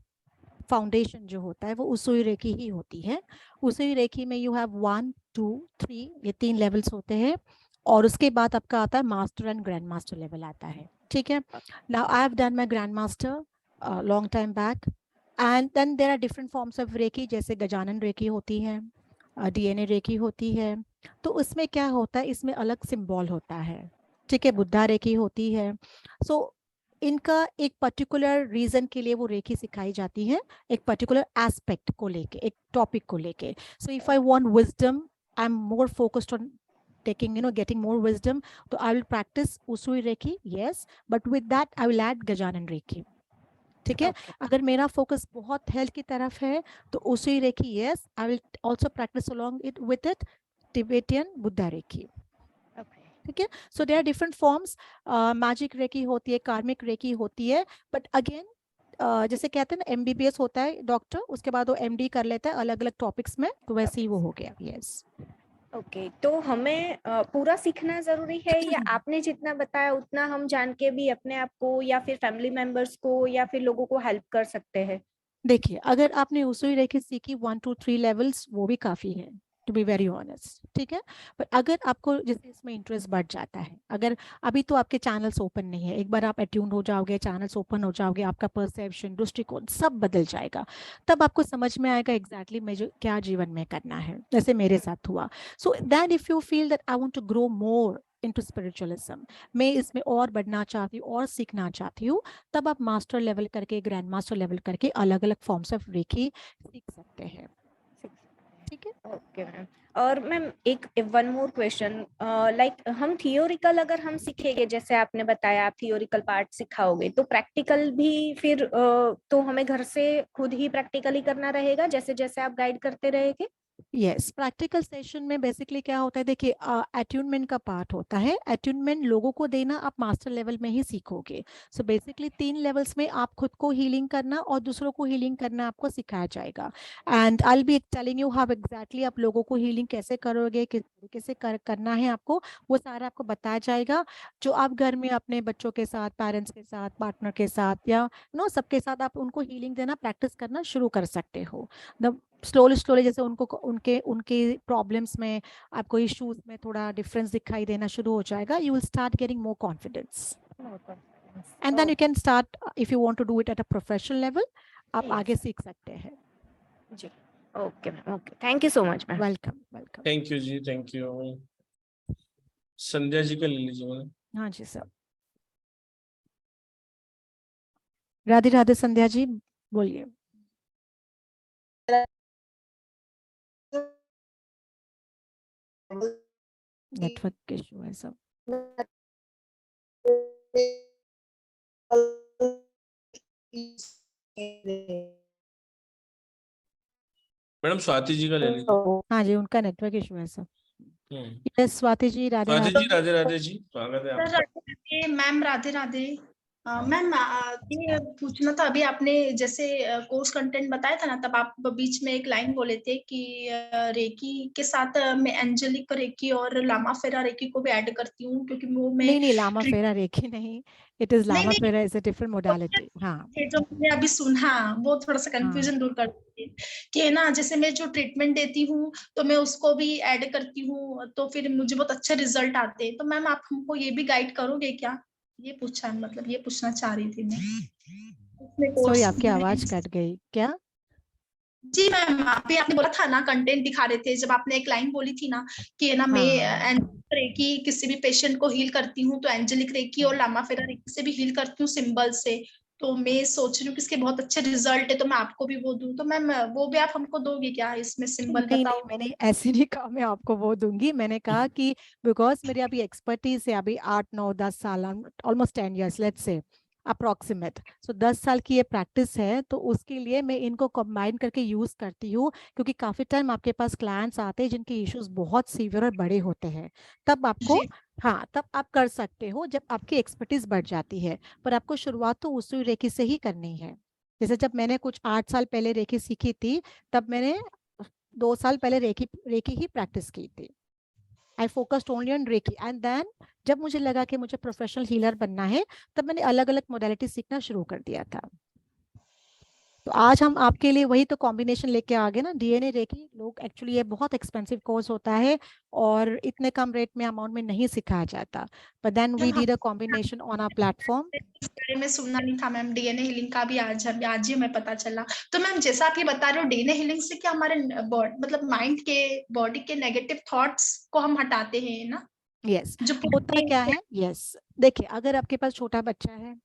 फाउंडेशन जो होता है वो उसुई रेकी ही होती है. उसुई रेकी में यू हैव 1 2 3, ये 3 लेवल्स होते हैं, और उसके बाद आपका आता है master and grand master level आता है. ठीक है. Now I have done my grand master long time back, and then there are different forms of reiki, जैसे गजानन रेकी होती है, डीएनए रेकी होती है. तो उसमें क्या होता है, इसमें अलग सिंबल होता है. ठीक है. बुद्धा रेकी होती है. सो इनका एक पर्टिकुलर रीजन के लिए वो रेकी सिखाई जाती है, एक पर्टिकुलर एस्पेक्ट को लेके, एक टॉपिक को लेके. So if I want wisdom, I am more focused on taking getting more wisdom, so I will practice usui reiki, yes, but with that I will add gajanan reiki. ठीक है. अगर मेरा focus बहुत health की तरफ है तो usui reiki, yes, I will also practice along it with it Tibetan Buddha reiki. Okay. ठीक है, so there are different forms, magic reiki होती है, कार्मिक रेकी होती है, बट अगेन जैसे कहते हैं ना MBBS होता है डॉक्टर, उसके बाद वो MD कर लेता है अलग अलग टॉपिक्स में, तो वैसे ही वो हो गया। यस ओके, तो हमें पूरा सीखना जरूरी है या आपने जितना बताया उतना हम जान के भी अपने आप को या फिर फैमिली मेंबर्स को या फिर लोगों को हेल्प कर सकते हैं? देखिए, अगर आपने उसुई रेकी सीखी 1 to 3 लेवल्स, वो भी काफ़ी है, टू बी वेरी ऑनेस्ट, ठीक है। पर अगर आपको जैसे इसमें इंटरेस्ट बढ़ जाता है, अगर अभी तो आपके चैनल्स ओपन नहीं है, एक बार आप अट्यून हो जाओगे, चैनल्स ओपन हो जाओगे, आपका परसेप्शन, दृष्टिकोण सब बदल जाएगा, तब आपको समझ में आएगा एग्जैक्टली मुझे क्या जीवन में करना है, जैसे मेरे साथ हुआ। So that if you feel that I want to grow more into spiritualism, मैं इसमें और बढ़ना चाहती हूँ और सीखना चाहती हूँ, तब आप मास्टर लेवल करके, ग्रैंड मास्टर लेवल करके अलग अलग फॉर्म्स ऑफ रेकी सीख सकते हैं। ठीक है, ओके मैम। और मैम एक वन मोर क्वेश्चन, लाइक हम थियोरिकल अगर हम सीखेंगे, जैसे आपने बताया आप थियोरिकल पार्ट सिखाओगे, तो प्रैक्टिकल भी फिर तो हमें घर से खुद ही प्रैक्टिकली करना रहेगा जैसे जैसे आप गाइड करते रहेंगे? यस, प्रैक्टिकल सेशन में बेसिकली क्या होता है, देखिए अट्यूनमेंट का पार्ट होता है, अट्यूनमेंट लोगों को देना आप मास्टर लेवल में ही सीखोगे। सो बेसिकली 3 लेवल्स में आप खुद को हीलिंग करना और दूसरों को हीलिंग करना आपको सिखाया जाएगा, and I will be telling you how exactly आप लोगों को हीलिंग कैसे करोगे, किस तरीके से करना है आपको, वो सारा आपको बताया जाएगा, जो आप घर में अपने बच्चों के साथ, पेरेंट्स के साथ, पार्टनर के साथ या सबके साथ आप उनको हीलिंग देना प्रैक्टिस करना शुरू कर सकते हो। स्लोली स्लोली जैसे उनको उनके उनके प्रॉब्लम्स में, आपको इश्यूज में थोड़ा डिफरेंस दिखाई देना शुरू हो जाएगा, you will start getting more confidence, and then you can start if you want to do it at a professional level, आप आगे सीख सकते हैं। जी, okay ma'am, okay, thank you so much ma'am. Welcome welcome. Thank you जी, thank you. Sandhya ji का ले लीजिए मैडम। हाँ जी सर, राधे राधे संध्या जी, बोलिए। नेटवर्क इशू है सब। मैडम स्वाति जी का ले लीजिए। हाँ जी, उनका नेटवर्क इशू है सब। हम्म। यस स्वाति जी, राधे स्वाति राधे। जी राधे राधे जी, स्वागत है सर आपका। राधे राधे मैम, राधे राधे। मैम ये पूछना था, अभी आपने जैसे कोर्स कंटेंट बताया था ना, तब आप बीच में एक लाइन बोले थे कि रेकी के साथ मैं एंजेलिक रेकी और लामा फेरा रेकी को भी ऐड करती हूँ, क्योंकि वो मैं नहीं लामा फेरा रेकी नहीं, इट इज नहीं लामा नहीं, फेरा इज अ डिफरेंट मोडालिटी। हाँ जो मैंने अभी सुना वो थोड़ा सा हाँ, कंफ्यूजन दूर कर देती है कि है ना, जैसे मैं जो ट्रीटमेंट देती हूँ तो मैं उसको भी ऐड करती हूँ, तो फिर मुझे बहुत अच्छे रिजल्ट आते हैं, तो मैम आप हमको ये भी गाइड करोगे क्या? ये पूछा, मतलब ये पूछना चाह रही थी मैं उसमें सॉरी कोर्स आपकी आवाज में। कट गई क्या? जी मैम, अभी आपने बोला था ना, कंटेंट दिखा रहे थे, जब आपने एक लाइन बोली थी ना कि है ना, मैं हाँ एंजेलिक रेकी किसी भी पेशेंट को हील करती हूँ, तो एंजेलिक रेकी और लामा फेरा रेकी से भी हील करती हूँ सिंबल से, तो मैं सोच रही हूँ कि इसके बहुत अच्छे रिजल्ट है, तो मैं आपको भी वो दूं, तो मैम वो भी आप हमको दोगे क्या? इसमें सिंबल नहीं नहीं, बताओ। मैंने ऐसे नहीं कहा मैं आपको वो दूंगी, मैंने कहा कि बिकॉज मेरी अभी एक्सपर्टीज है, अभी 8 9 10 साल, almost 10 years let's say approximate, so 10 साल की ये प्रैक्टिस है, तो उसके लिए मैं इनको कंबाइन करके यूज करती हूँ, क्योंकि काफी टाइम आपके पास क्लाइंट्स आते हैं जिनके इश्यूज बहुत सीवियर और बड़े होते हैं, तब आपको, जी हाँ तब आप कर सकते हो जब आपकी एक्सपर्टीज बढ़ जाती है, पर आपको शुरुआत तो उसी रेखी से ही करनी है। जैसे जब मैंने कुछ 8 साल पहले रेखी सीखी थी, तब मैंने 2 साल पहले रेकी रेकी ही प्रैक्टिस की थी। I focused only on reiki, and then जब मुझे लगा कि मुझे प्रोफेशनल हीलर बनना है, तब मैंने अलग अलग मोडालिटी सीखना शुरू कर दिया था। तो आज हम आपके लिए वही तो कॉम्बिनेशन लेके आ गए ना, डीएनए रेकी। लोग एक्चुअली ये बहुत एक्सपेंसिव कोर्स होता है और इतने कम रेट में, अमाउंट में नहीं सिखाया जाता, but then we did a combination on our platform. इस बारे में सुनना नहीं था मैम, डीएनए हीलिंग का भी आज ही हमें पता चला। तो मैम जैसा आप ये बता रहे हो, डीएनए हीलिंग से क्या हमारे मतलब माइंड के, बॉडी के नेगेटिव थॉट्स को हम हटाते हैं ना? यस, जो होता क्या है, यस देखिए, अगर आपके पास छोटा बच्चा है,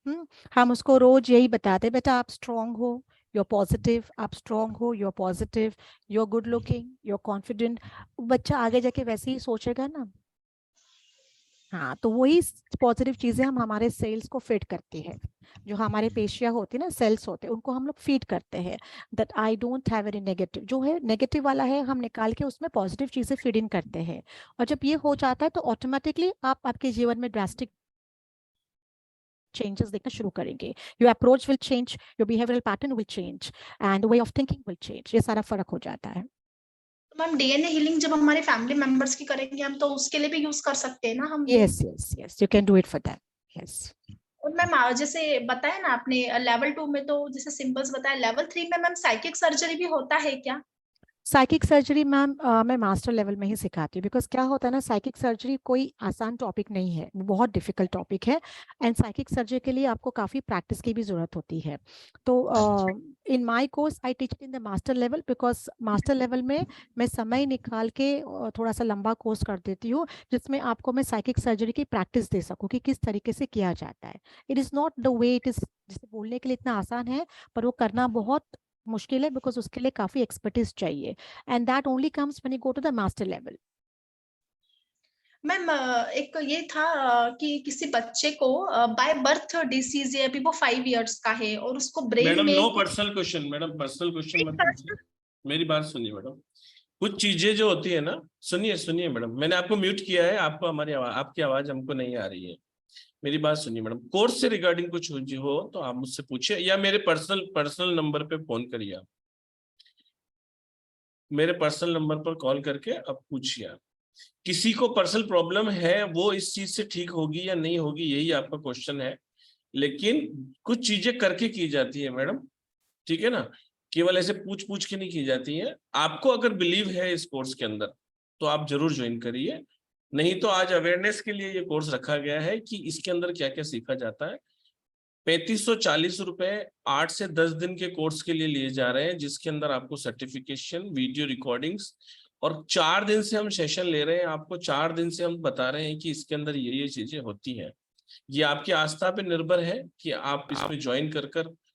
हम उसको रोज यही बताते हैं, बेटा आप स्ट्रांग हो, यू आर पॉजिटिव, आप स्ट्रांग हो, you are positive, you are good looking, you are confident, बच्चा आगे जाके वैसे ही सोचेगा ना। हाँ, तो वही पॉजिटिव चीजें हम हमारे सेल्स को फिट करती है। जो हमारे पेशिया होती है ना, सेल्स होते हैं, उनको हम लोग फीड करते हैं that I don't have any negative. जो है नेगेटिव वाला है, हम निकाल के उसमें पॉजिटिव चीजें फीड इन करते हैं। और जब ये हो जाता है तो ऑटोमेटिकली आप आपके जीवन में ड्रास्टिक चेंजेस देखना शुरू करेंगे। Your approach will change, your behavioural pattern will change and way of thinking will change. ये सारा फर्क हो जाता है। मैम डीएनए हीलिंग जब हमारे फैमिली मेंबर्स की करेंगे हम, तो उसके लिए भी यूज कर सकते हैं ना हम ये? Yes yes yes, you can do it for that. Yes. और मैम जैसे बताया ना आपने लेवल 2 में तो जैसे सिंबल्स बताया, लेवल 3 में मैम साइकिक सर्जरी भी होता है क्या? साइकिक सर्जरी मैम मैं मास्टर लेवल में ही सिखाती हूँ, बिकॉज क्या होता है ना, साइकिक सर्जरी कोई आसान टॉपिक नहीं है, वो बहुत डिफिकल्ट टॉपिक है। एंड साइकिक सर्जरी के लिए आपको काफ़ी प्रैक्टिस की भी ज़रूरत होती है। तो in my course I teach in the master level, because master level में मैं समय निकाल के थोड़ा सा लंबा कोर्स कर देती हूँ, जिसमें आपको मैं साइकिक सर्जरी की प्रैक्टिस दे सकूँ कि किस तरीके से किया जाता है। It is not the way it is, जिसे बोलने के लिए इतना आसान है, पर वो करना बहुत मुश्किल है, बिकॉज उसके लिए काफ़ी एक्सपर्टीज चाहिए। And that only comes when you go to the master level. Ma'am एक ये था कि किसी बच्चे को बाय बर्थ डिसीज है, अभी वो 5 इयर्स का है और उसको ब्रेन मैडम में no personal question, madam personal question मत पूछिए। मेरी बात सुनिए मैडम, कुछ चीजें जो होती है ना, सुनिए सुनिए मैडम, मैंने आपको म्यूट किया है, आपको हमारी आवाज, आपकी आवाज हमको नहीं आ रही है। मेरी बात सुनिए मैडम, कोर्स से रिगार्डिंग कुछ हो तो आप मुझसे पूछिए, या मेरे पर्सनल नंबर पे फोन करिए। आप मेरे पर्सनल नंबर पर कॉल करके अब पूछिए। आप किसी को पर्सनल प्रॉब्लम है, वो इस चीज से ठीक होगी या नहीं होगी, यही आपका क्वेश्चन है। लेकिन कुछ चीजें करके की जाती है मैडम, ठीक है ना, केवल ऐसे पूछ पूछ के नहीं की जाती है। आपको अगर बिलीव है इस कोर्स के अंदर तो आप जरूर ज्वाइन करिए, नहीं तो आज अवेयरनेस के लिए ये कोर्स रखा गया है कि इसके अंदर क्या क्या सीखा जाता है। 3540 रुपए 8 से 10 दिन के कोर्स के लिए लिए जा रहे हैं, जिसके अंदर आपको सर्टिफिकेशन, वीडियो रिकॉर्डिंग्स, और 4 दिन से हम सेशन ले रहे हैं। आपको 4 दिन से हम बता रहे हैं कि इसके अंदर ये चीजें होती हैं। ये आपकी आस्था पे निर्भर है कि आप इसमें ज्वाइन कर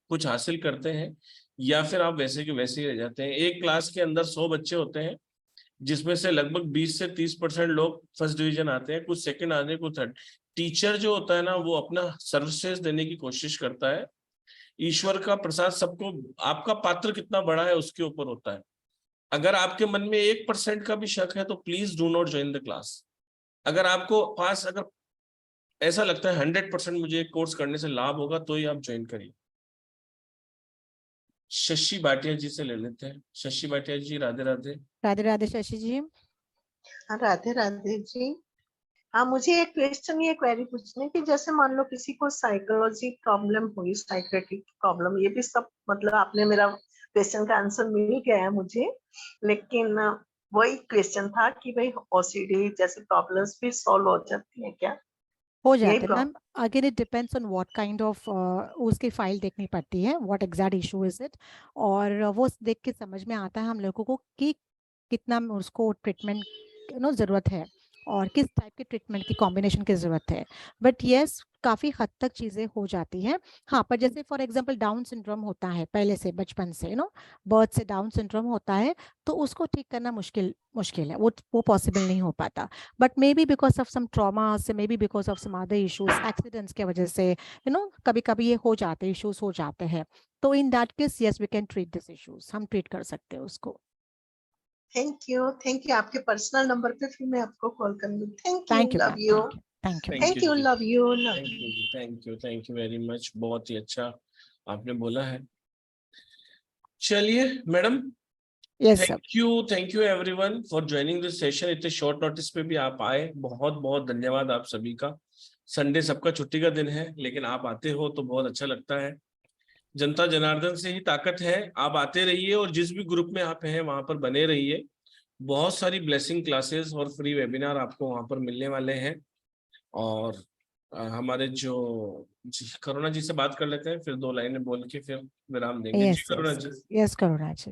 कुछ हासिल करते हैं, या फिर आप वैसे के वैसे ही रह जाते हैं। एक क्लास के अंदर 100 बच्चे होते हैं, जिसमें से लगभग 20 से 30% लोग फर्स्ट डिवीजन आते हैं, कुछ सेकंड आते हैं, कुछ थर्ड। टीचर जो होता है ना, वो अपना सर्वश्रेष्ठ देने की कोशिश करता है। ईश्वर का प्रसाद सबको, आपका पात्र कितना बड़ा है उसके ऊपर होता है। अगर आपके मन में 1% का भी शक है तो please do not join the class. अगर आपको पास, अगर ऐसा लगता है 100% मुझे एक कोर्स करने से लाभ होगा, तो ही आप ज्वाइन करिए। शशि भाटिया जी से ले लेते हैं। शशि भाटिया जी, राधे राधे। राधे राधे शशि जी। हाँ, राधे राधे जी। हाँ, मुझे एक क्वेश्चन, ये क्वेरी पूछनी कि जैसे मान लो किसी को साइकोलॉजी प्रॉब्लम हुई, साइकेट्रिक प्रॉब्लम, ये भी सब मतलब आपने मेरा क्वेश्चन का आंसर मिल गया है मुझे, लेकिन वही क्वेश्चन था कि भाई ओसीडी जैसे प्रॉब्लम्स भी सॉल्व हो जाती है क्या? हो जाते हैं ma'am. Again it depends on what kind of, उसकी फाइल देखनी पड़ती है, what exact issue is it, और वो देख के समझ में आता है हम लोगों को कि कितना उसको ट्रीटमेंट ज़रूरत है और किस टाइप के ट्रीटमेंट की कॉम्बिनेशन की ज़रूरत है। बट येस, काफ़ी हद तक चीज़ें हो जाती हैं। हाँ, पर जैसे फॉर एग्जांपल डाउन सिंड्रोम होता है पहले से, बचपन से बर्थ से डाउन सिंड्रोम होता है, तो उसको ठीक करना मुश्किल है, वो पॉसिबल नहीं हो पाता। But maybe because of some trauma से, maybe because of some other issues, accidents के वजह से कभी कभी ये हो जाते हैं, इशूज हो जाते हैं। तो in that case yes we can treat this issues, हम ट्रीट कर सकते हैं उसको। थैंक यू आपके पर्सनल नंबर पे फिर मैं आपको कॉल करूंगी। Thank you, love you, thank you, thank you, love you. Thank you very much, बहुत ही अच्छा आपने बोला है। चलिए madam, yes sir. Thank you everyone for joining this session. इतने शॉर्ट नोटिस पे भी आप आए, बहुत बहुत धन्यवाद आप सभी का। संडे सबका छुट्टी का दिन है, लेकिन आप आते हो तो बहुत अच्छा लगता है। जनता जनार्दन से ही ताकत है। आप आते रहिए और जिस भी ग्रुप में आप हैं वहां पर बने रहिए। बहुत सारी ब्लेसिंग क्लासेस और फ्री वेबिनार आपको वहां पर मिलने वाले हैं। और हमारे जो करुणा जी से बात कर लेते हैं, फिर 2 लाइनें बोल के फिर विराम देंगे। जी करुणा जी। यस करुणा जी।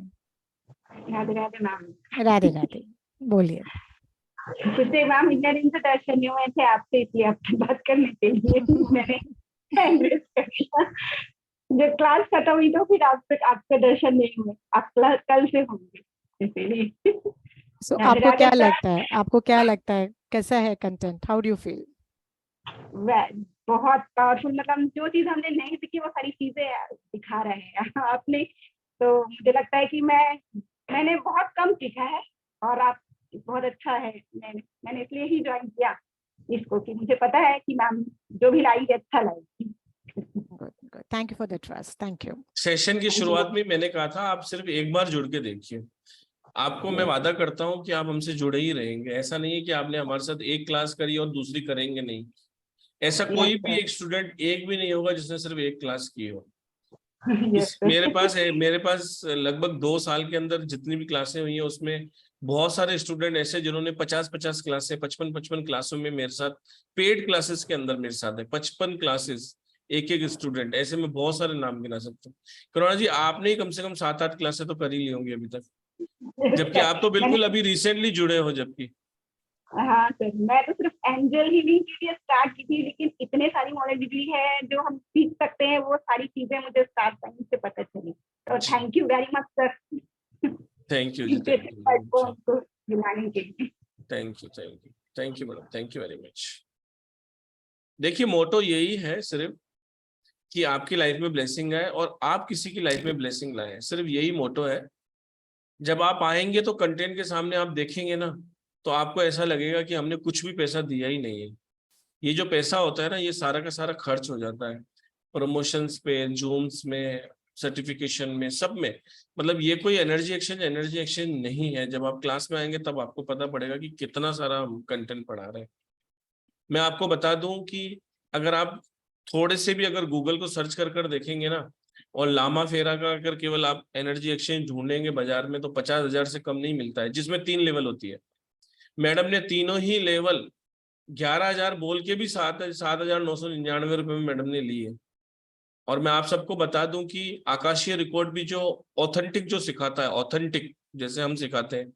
राधे राधे मैम। राधे राधे, बोलिए। कुछ मैम इतने दिन से दर्शन नहीं हुए थे आपसे, इसलिए आपसे बात करने के लिए मैंने एड्रेस कर दिया। जब क्लास खत्म हुई तो फिर आपके दर्शन नहीं हुए, आप कल से होंगे इसीलिए। So, आपको क्या लगता है कैसा है content? How do you feel? बहुत पावरफुल, मतलब जो चीज हमने नहीं सीखी वो सारी चीजें दिखा रहे हैं आपने। तो मुझे लगता है कि मैंने बहुत कम सीखा है और आप बहुत अच्छा है। मैंने इसलिए ही ज्वाइन किया इसको कि मुझे पता है कि मैम जो भी लाएगी अच्छा लाएगी। Good. Thank you for the trust. Thank you. Session की शुरुआत में मैंने कहा था आप सिर्फ एक बार जुड़ के देखिए, आपको मैं वादा करता हूं कि आप हमसे जुड़े ही रहेंगे। ऐसा नहीं है कि आपने हमारे साथ एक क्लास करी और दूसरी करेंगे नहीं। ऐसा कोई भी एक स्टूडेंट एक भी नहीं होगा जिसने सिर्फ एक क्लास की हो। मेरे पास लगभग 2 साल के अंदर जितनी भी क्लासें हुई हैं उसमें बहुत सारे स्टूडेंट ऐसे जिन्होंने 50-50 क्लासें 55-55 क्लासों में मेरे साथ, पेड क्लासेस के अंदर मेरे साथ है 55 क्लासेस, एक स्टूडेंट। ऐसे में बहुत सारे नाम गिना सकते हूँ। करुणा जी आपने ही कम से कम 7-8 क्लासें तो कर ही ली होंगी अभी तक, जबकि आप तो बिल्कुल अभी रिसेंटली जुड़े हो। जबकि हाँ सर, मैं तो सिर्फ एंजल हीलिंग के लिए स्टार्ट की थी, लेकिन इतने सारी मॉडलिटी है जो हम सीख सकते हैं, वो सारी चीजें मुझे स्टार्ट टाइम से पता चली। तो thank you very much sir. Thank you जी, thank you madam, thank you very much. देखिए मोटो यही है सिर्फ कि आपकी लाइफ में ब्लेसिंग आए और आप किसी की लाइफ में ब्लेसिंग लाएं, सिर्फ यही मोटो है। जब आप आएंगे तो कंटेंट के सामने आप देखेंगे ना, तो आपको ऐसा लगेगा कि हमने कुछ भी पैसा दिया ही नहीं है। ये जो पैसा होता है ना, ये सारा का सारा खर्च हो जाता है प्रमोशंस पे, जूम्स में, सर्टिफिकेशन में, सब में। मतलब ये कोई एनर्जी एक्सचेंज नहीं है। जब आप क्लास में आएंगे तब आपको पता पड़ेगा कि कितना सारा हम कंटेंट पढ़ा रहे हैं। मैं आपको बता दूं कि अगर आप थोड़े से भी अगर गूगल को सर्च कर देखेंगे ना, और लामा फेरा का अगर केवल आप एनर्जी एक्सचेंज ढूंढेंगे बाजार में, तो 50,000 से कम नहीं मिलता है, जिसमें 3 लेवल होती है। मैडम ने तीनों ही लेवल 11,000 बोल के भी 7,999 रुपए में मैडम ने ली है। और मैं आप सबको बता दूं कि आकाशीय रिकॉर्ड भी जो ऑथेंटिक जो सिखाता है, ऑथेंटिक जैसे हम सिखाते हैं,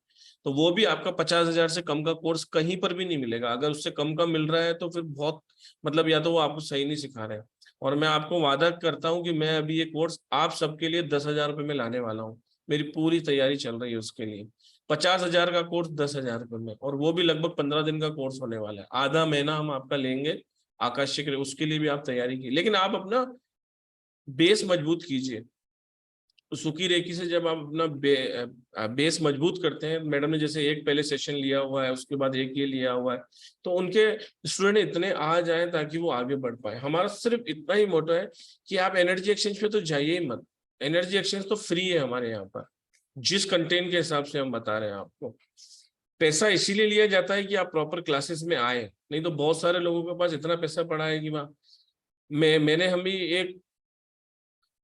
तो वो भी आपका 50,000 से कम का कोर्स कहीं पर भी नहीं मिलेगा। अगर उससे कम का मिल रहा है तो फिर बहुत मतलब या तो वो आपको सही नहीं सिखा रहे हैं। और मैं आपको वादा करता हूं कि मैं अभी ये कोर्स आप सबके लिए 10,000 रुपये में लाने वाला हूँ। मेरी पूरी तैयारी चल रही है उसके लिए। 50,000 का कोर्स 10,000 रुपये में, और वो भी लगभग 15 दिन का कोर्स होने वाला है। आधा महीना हम आपका लेंगे आकाशीय के लिए, उसके लिए भी आप तैयारी की। लेकिन आप अपना बेस मजबूत कीजिए। सुखी रेखी से जब आप अपना बेस मजबूत करते हैं, मैडम ने जैसे एक पहले सेशन लिया हुआ है, उसके बाद एक ये लिया हुआ है, तो उनके स्टूडेंट इतने आ जाएं ताकि वो आगे बढ़ पाए। हमारा सिर्फ इतना ही मोटो है कि आप एनर्जी एक्सचेंज पे तो जाइए ही मत। एनर्जी एक्सचेंज तो फ्री है हमारे यहाँ पर, जिस कंटेंट के हिसाब से हम बता रहे हैं आपको। पैसा इसीलिए लिया जाता है कि आप प्रॉपर क्लासेस में आए, नहीं तो बहुत सारे लोगों के पास इतना पैसा पड़ा है कि मैंने हम भी एक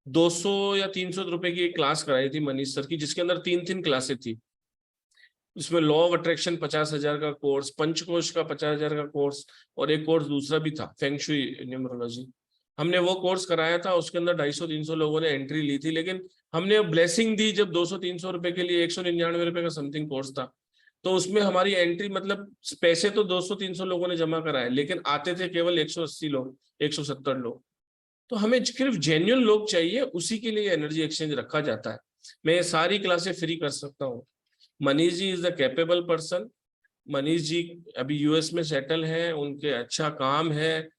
200 या 300 रुपए की एक क्लास कराई थी मनीष सर की, जिसके अंदर 3 क्लासें थी। इसमें लॉ ऑफ अट्रैक्शन 50,000 का कोर्स, पंचकोश का 50,000 का कोर्स, और एक कोर्स दूसरा भी था फेंगशुई न्यूमरोलॉजी। हमने वो कोर्स कराया था, उसके अंदर 250-300 लोगों ने एंट्री ली थी। लेकिन हमने ब्लेसिंग दी जब 200-300 रुपए के लिए 199 रुपए का समथिंग कोर्स था, तो उसमें हमारी एंट्री मतलब पैसे तो 200-300 लोगों ने जमा कराए, लेकिन आते थे केवल 180 लोग, 170 लोग। तो हमें सिर्फ जेन्युइन लोग चाहिए, उसी के लिए एनर्जी एक्सचेंज रखा जाता है। मैं ये सारी क्लासें फ्री कर सकता हूँ। Manish ji is the capable person. Manish ji अभी यूएस में सेटल है, उनके अच्छा काम है,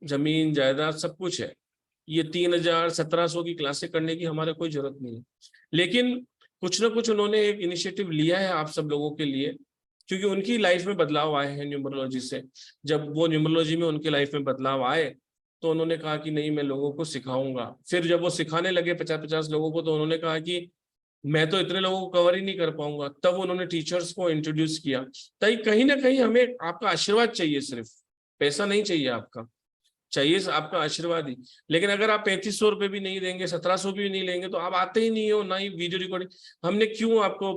जमीन जायदाद सब कुछ है। ये 3,000-1,700 की क्लासें करने की हमारे कोई जरूरत नहीं है। लेकिन कुछ ना कुछ उन्होंने एक इनिशिएटिव लिया है आप सब लोगों के लिए, क्योंकि उनकी लाइफ में बदलाव आए हैं न्यूमरोलॉजी से। जब वो न्यूमरोलॉजी में उनके लाइफ में बदलाव आए तो उन्होंने कहा कि नहीं मैं लोगों को सिखाऊंगा। फिर जब वो सिखाने लगे 50-50 लोगों को, तो उन्होंने कहा कि मैं तो इतने लोगों को कवर ही नहीं कर पाऊंगा। तब उन्होंने टीचर्स को इंट्रोड्यूस किया। ताकि कहीं ना कहीं हमें आपका आशीर्वाद चाहिए, सिर्फ पैसा नहीं चाहिए आपका, चाहिए आपका आशीर्वाद ही। लेकिन अगर आप 3,500 रुपये भी नहीं देंगे, 1,700 भी नहीं लेंगे, तो आप आते ही नहीं हो, ना ही वीडियो रिकॉर्डिंग। हमने क्यों आपको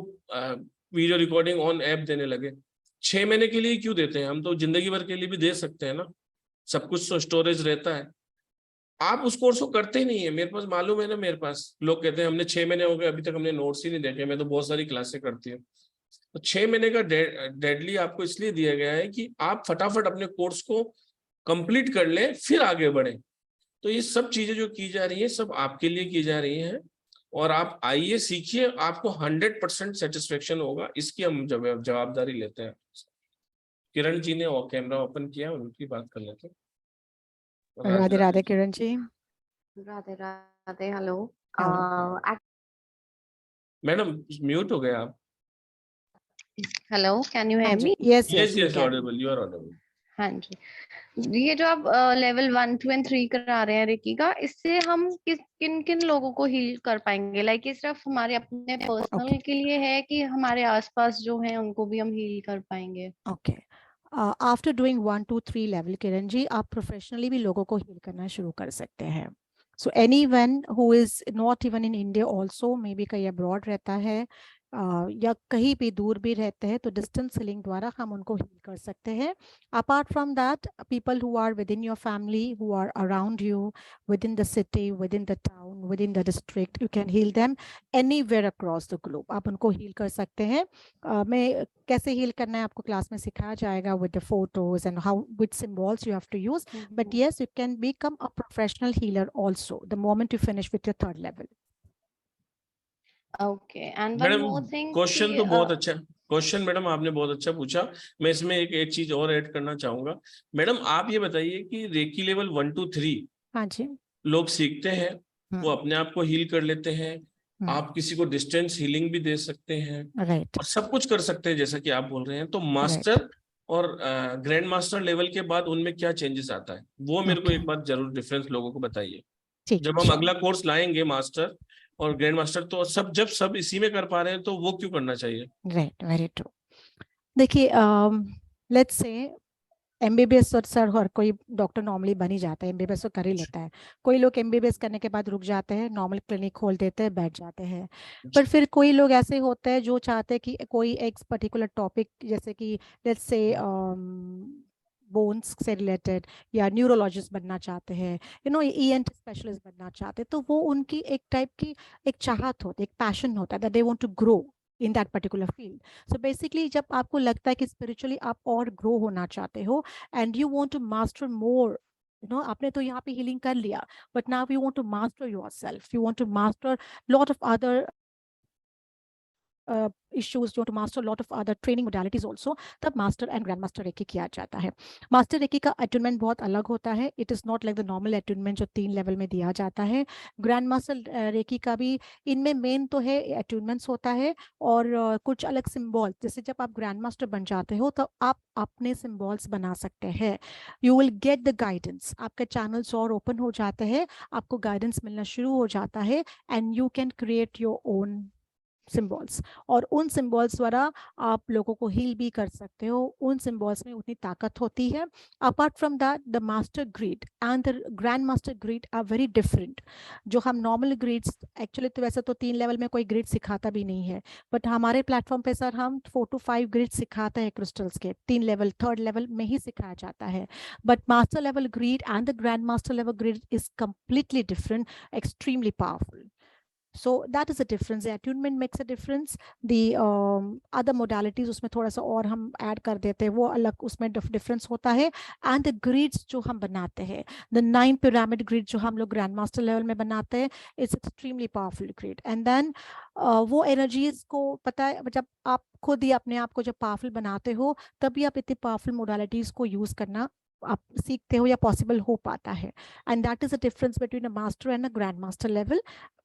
वीडियो रिकॉर्डिंग ऑन ऐप देने लगे? 6 महीने के लिए क्यों देते हैं? हम तो जिंदगी भर के लिए भी दे सकते हैं ना, सब कुछ तो स्टोरेज रहता है। आप उस कोर्स को करते ही नहीं है। मेरे पास मालूम है ना, मेरे पास लोग कहते हैं हमने 6 महीने हो गए अभी तक हमने नोट्स ही नहीं देखे। मैं तो बहुत सारी क्लासें करती हूँ। तो 6 महीने का डेडली आपको इसलिए दिया गया है कि आप फटाफट अपने कोर्स को कंप्लीट कर लें, फिर आगे बढ़े। तो ये सब चीजें जो की जा रही है सब आपके लिए की जा रही हैं, और आप आइए सीखिए, आपको 100% सेटिस्फेक्शन होगा। इसकी हम जवाबदारी लेते हैं। किरण जी ने कैमरा ओपन किया, उनकी बात कर लेते हैं। Radhe Radhe Kiran ji. Radhe Radhe, hello. Madam mute हो गए आप। हेलो, कैन यू हाँ हेयर जी, me? Yes yes yes you yes can. Audible, you are audible. हाँ जी, ये जो आप लेवल 1, 2 एंड 3 करा रहे हैं रेकी का, इससे हम किन किन लोगों को हील कर पाएंगे? लाइक ये सिर्फ हमारे अपने पर्सनल के लिए है कि हमारे आसपास जो हैं उनको भी हम हील कर पाएंगे? Okay, after doing 1 2 3 level Kiran ji, आप प्रोफेशनली भी लोगों को हील करना शुरू कर सकते हैं। So anyone who is not even in India also, may be कहीं अब्रॉड रहता है या कहीं भी दूर भी रहते हैं, तो डिस्टेंस हीलिंग द्वारा हम उनको हील कर सकते हैं। Apart from that, people who are within your family, who are around you, within the city, within the town, within the district, you can heal them anywhere across the globe. आप उनको heal कर सकते हैं। मैं कैसे heal करना है आपको क्लास में सिखाया जाएगा with the photos and how which symbols you have to use, but yes you can become a professional healer also the moment you finish with your 3rd level. Okay, and one madam more thing, question तो बहुत अच्छा question madam आपने बहुत अच्छा पूछा। मैं इसमें एक चीज और ऐड करना चाहूंगा। मैडम आप ये बताइए कि रेकी लेवल 1 2 3 हाँ जी। लोग सीखते हैं, वो अपने आप को हील कर लेते हैं। आप किसी को डिस्टेंस हीलिंग भी दे सकते हैं राइट और सब कुछ कर सकते हैं जैसा कि आप बोल रहे हैं। तो मास्टर और ग्रैंड मास्टर लेवल के बाद उनमें क्या चेंजेस आता है, वो मेरे को एक बात जरूर डिफरेंस लोगों को बताइए। ठीक, जब हम अगला कोर्स लाएंगे मास्टर और ग्रैंड मास्टर, तो सब इसी में कर पा रहे हैं, तो वो क्यों करना चाहिए? Right, very true. देखिए, लेट्स से एमबीबीएस सर हर कोई डॉक्टर नॉर्मली बन ही जाता है, एमबीबीएस तो कर ही लेता है। कोई लोग एमबीबीएस करने के बाद रुक जाते हैं, नॉर्मल क्लिनिक खोल देते हैं, बैठ जाते हैं। पर फिर कोई लोग ऐसे होते हैं जो चाहते हैं कि कोई एक पर्टिकुलर टॉपिक, जैसे कि लेट्स से बोन्स से रिलेटेड या न्यूरोलॉजिस्ट बनना चाहते हैं, ईएनटी स्पेशलिस्ट बनना चाहते हैं, तो वो उनकी एक टाइप की एक चाहत होती है, एक पैशन होता है, that they want to grow in that particular field. So basically जब आपको लगता है कि स्पिरिचुअली आप और ग्रो होना चाहते हो and you want to master more, आपने तो यहाँ पे हीलिंग कर लिया, but now you want to master yourself, you want to master lot of other issues, you want to master a lot of other training modalities also, तब master and grand master reiki किया जाता है। Master recce का attunement बहुत अलग होता है, it is not like the normal attunement जो 3 लेवल में दिया जाता है। ग्रैंड मास्टर रेकी का भी इनमें मेन तो है अट्यूनमेंट्स होता है और कुछ अलग सिंबल, जैसे जब आप ग्रैंड मास्टर बन जाते हो तो आप अपने सिंबल्स बना सकते हैं। You will get the guidance, आपके चैनल्स और ओपन हो जाते हैं, आपको गाइडेंस मिलना शुरू हो जाता है and you can create your own symbols, और उन सिंबल्स द्वारा आप लोगों को हील भी कर सकते हो। उन सिंबल्स में उतनी ताकत होती है। Apart from that, the master grid and the grand master grid are very different. जो हम नॉर्मल ग्रीड्स, एक्चुअली तो वैसे तो 3 लेवल में कोई ग्रीड सिखाता भी नहीं है, बट हमारे प्लेटफॉर्म पे सर हम 4 to 5 ग्रीड सिखाते हैं क्रिस्टल्स के, 3 लेवल 3rd लेवल में ही सिखाया जाता है। But master level grid and the grand master level grid is completely different, extremely powerful. So that is a difference. The attunement makes a difference. The other modalities उसमें थोड़ा सा और हम add कर देते हैं, वो अलग उसमें डिफरेंस होता है। एंड द ग्रिड्स जो हम बनाते हैं, द 9 पिरामिड ग्रिड जो हम लोग ग्रैंड मास्टर लेवल में बनाते हैं, it's extremely powerful grid. And then वो एनर्जीज को पता है, जब आप खुद ही अपने आप को जब पावरफुल बनाते हो, तभी आप इतनी पावरफुल मोडालिटीज को यूज करना आप सीखते हो या पॉसिबल हो पाता है। And that is the difference between a master and a grand master level,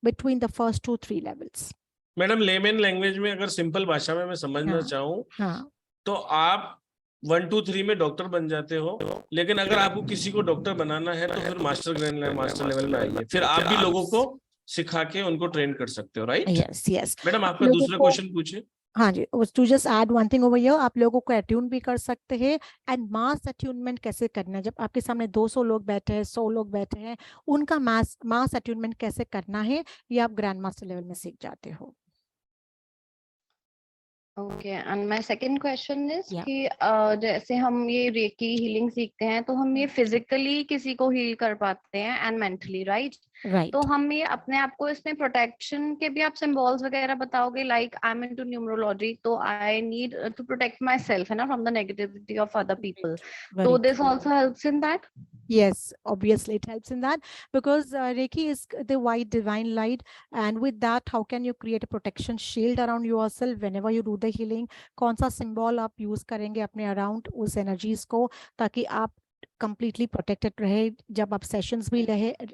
between the first 2 3 levels. Madam layman language में अगर सिंपल भाषा में मैं समझना चाहूँ, तो आप 1 2 3 में डॉक्टर बन जाते हो, लेकिन अगर आपको किसी को डॉक्टर बनाना है तो फिर मास्टर ग्रैंड मास्टर लेवल में आइए, फिर आप भी लोगों को सिखा के उनको ट्रेन कर सकते हो, राइट? Yes yes. मैडम आपका दूसरा क्वेश्चन पूछिए। हाँ जी, to just add one thing over here, आप लोगों को अट्यून भी कर सकते हैं। एंड मास अट्यूनमेंट कैसे करना है, जब आपके सामने 200 लोग बैठे हैं, 100 लोग बैठे हैं, उनका मास अट्यूनमेंट कैसे करना है, ये आप ग्रैंड मास्टर लेवल में सीख जाते हो। Okay, and my second question is कि जैसे हम ये रेकी हीलिंग सीखते हैं, तो हम ये फिजिकली किसी को हील कर पाते हैं एंड मेंटली, राइट? तो हम ये अपने आप को इसमें प्रोटेक्शन के भी आप सिंबल्स वगैरह बताओगे? Like I am into numerology, तो I need to protect myself, है ना, from the negativity of other people, so this also helps in that? Yes, obviously it helps in that, because Reiki is the white divine light, and with that how can you create a protection shield around yourself whenever you do the healing? कौन सा symbol आप use करेंगे अपने around उस energies को, ताकि आप completely protected रहे जब आप sessions भी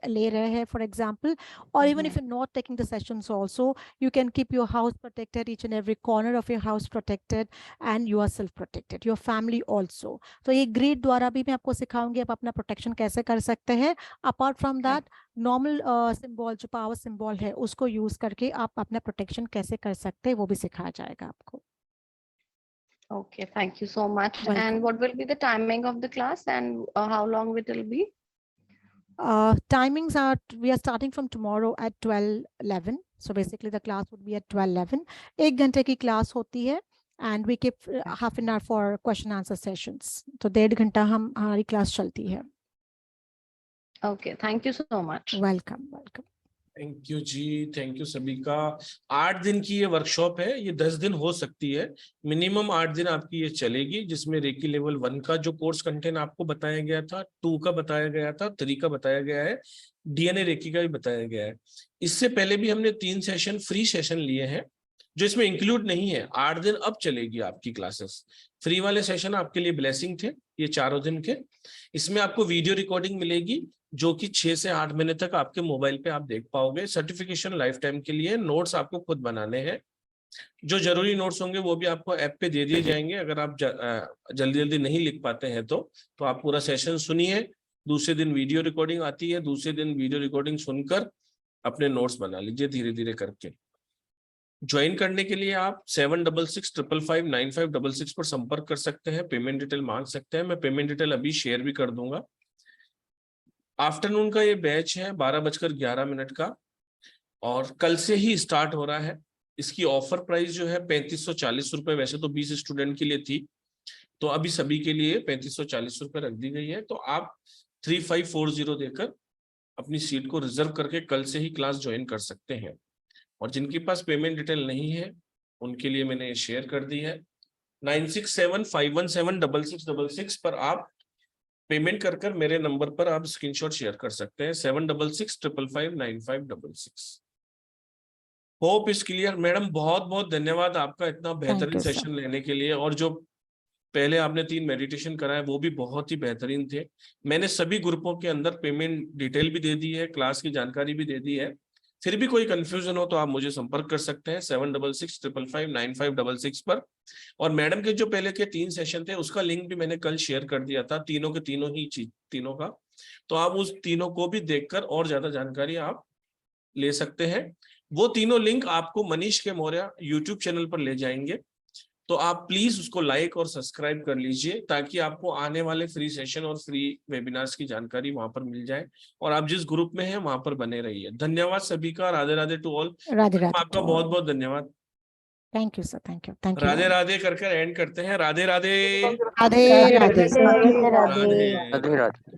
ले रहे हैं for example, or even if you're not taking the sessions also, you can keep your house protected, each and every corner of your house protected, and yourself protected, your family also. तो ये grid द्वारा भी मैं आपको सिखाऊंगी आप अपना protection कैसे कर सकते हैं. Apart from that normal symbol जो पावर सिंबल है उसको यूज करके आप अपना प्रोटेक्शन कैसे कर सकते हैं वो भी सिखाया जाएगा आपको. Okay, thank you so much. Welcome. And what will be the timing of the class and how long it will be? Timings are, we are starting from tomorrow at 12:11. So basically the class would be at 12:11. 1 घंटे की class होती है and we keep half an hour for question answer sessions. तो 1.5 घंटा हमारी class चलती है. Okay, thank you so much. Welcome, welcome. Thank you जी, थैंक यू सभी का. 8 दिन की ये वर्कशॉप है, ये 10 दिन हो सकती है, मिनिमम 8 दिन आपकी ये चलेगी, जिसमें रेकी लेवल 1 का जो कोर्स कंटेंट आपको बताया गया था, 2 का बताया गया था, 3 का बताया गया है, डीएनए रेकी का भी बताया गया है. इससे पहले भी हमने 3 सेशन फ्री सेशन लिए हैं जो इसमें इंक्लूड नहीं है. 8 दिन अब चलेगी आपकी क्लासेस. फ्री वाले सेशन आपके लिए ब्लेसिंग थे ये 4 दिन के. इसमें आपको वीडियो रिकॉर्डिंग मिलेगी जो कि 6 से 8 महीने तक आपके मोबाइल पे आप देख पाओगे. सर्टिफिकेशन लाइफ टाइम के लिए. नोट्स आपको खुद बनाने हैं. जो जरूरी नोट्स होंगे वो भी आपको ऐप पे दे दिए जाएंगे. अगर आप जल्दी जल्दी नहीं लिख पाते हैं तो आप पूरा सेशन सुनिए. दूसरे दिन वीडियो रिकॉर्डिंग आती है, दूसरे दिन वीडियो रिकॉर्डिंग सुनकर अपने नोट्स बना लीजिए धीरे धीरे करके. ज्वाइन करने के लिए आप 7665559566 पर संपर्क कर सकते हैं. पेमेंट डिटेल मांग सकते हैं. मैं पेमेंट डिटेल अभी शेयर भी कर दूंगा. आफ्टरनून का ये बैच है 12:11 का और कल से ही स्टार्ट हो रहा है. इसकी ऑफर प्राइस जो है 3540 रुपए, वैसे तो 20 स्टूडेंट के लिए थी, तो अभी सभी के लिए 3540 रुपए रख दी गई है. तो आप 3540 देकर अपनी सीट को रिजर्व करके कल से ही क्लास ज्वाइन कर सकते हैं. और जिनके पास पेमेंट डिटेल नहीं है उनके लिए मैंने शेयर कर दी है. 9675176666 पर आप पेमेंट कर मेरे नंबर पर आप स्क्रीनशॉट शेयर कर सकते हैं. 7665559566. Hope is clear. मैडम बहुत बहुत धन्यवाद आपका इतना बेहतरीन सेशन लेने के लिए. और जो पहले आपने 3 मेडिटेशन कराए वो भी बहुत ही बेहतरीन थे. मैंने सभी ग्रुपों के अंदर पेमेंट डिटेल भी दे दी है, क्लास की जानकारी भी दे दी है. फिर भी कोई कंफ्यूजन हो तो आप मुझे संपर्क कर सकते हैं 7665559566 पर. और मैडम के जो पहले के 3 सेशन थे उसका लिंक भी मैंने कल शेयर कर दिया था, तीनों के तीनों ही तीनों का. तो आप उस तीनों को भी देखकर और ज्यादा जानकारी आप ले सकते हैं. वो तीनों लिंक आपको मनीष के मौर्य यूट्यूब चैनल पर ले जाएंगे. तो आप प्लीज उसको लाइक और सब्सक्राइब कर लीजिए ताकि आपको आने वाले फ्री सेशन और फ्री वेबिनार्स की जानकारी वहां पर मिल जाए. और आप जिस ग्रुप में हैं वहां पर बने रहिए. धन्यवाद सभी का. Radhe Radhe to all. राधे राधे. आपका बहुत बहुत धन्यवाद. Thank you sir. Thank you. Radhe Radhe कर एंड करते हैं. राधे राधे. राधे राधे. राधे राधे. राधे राधे.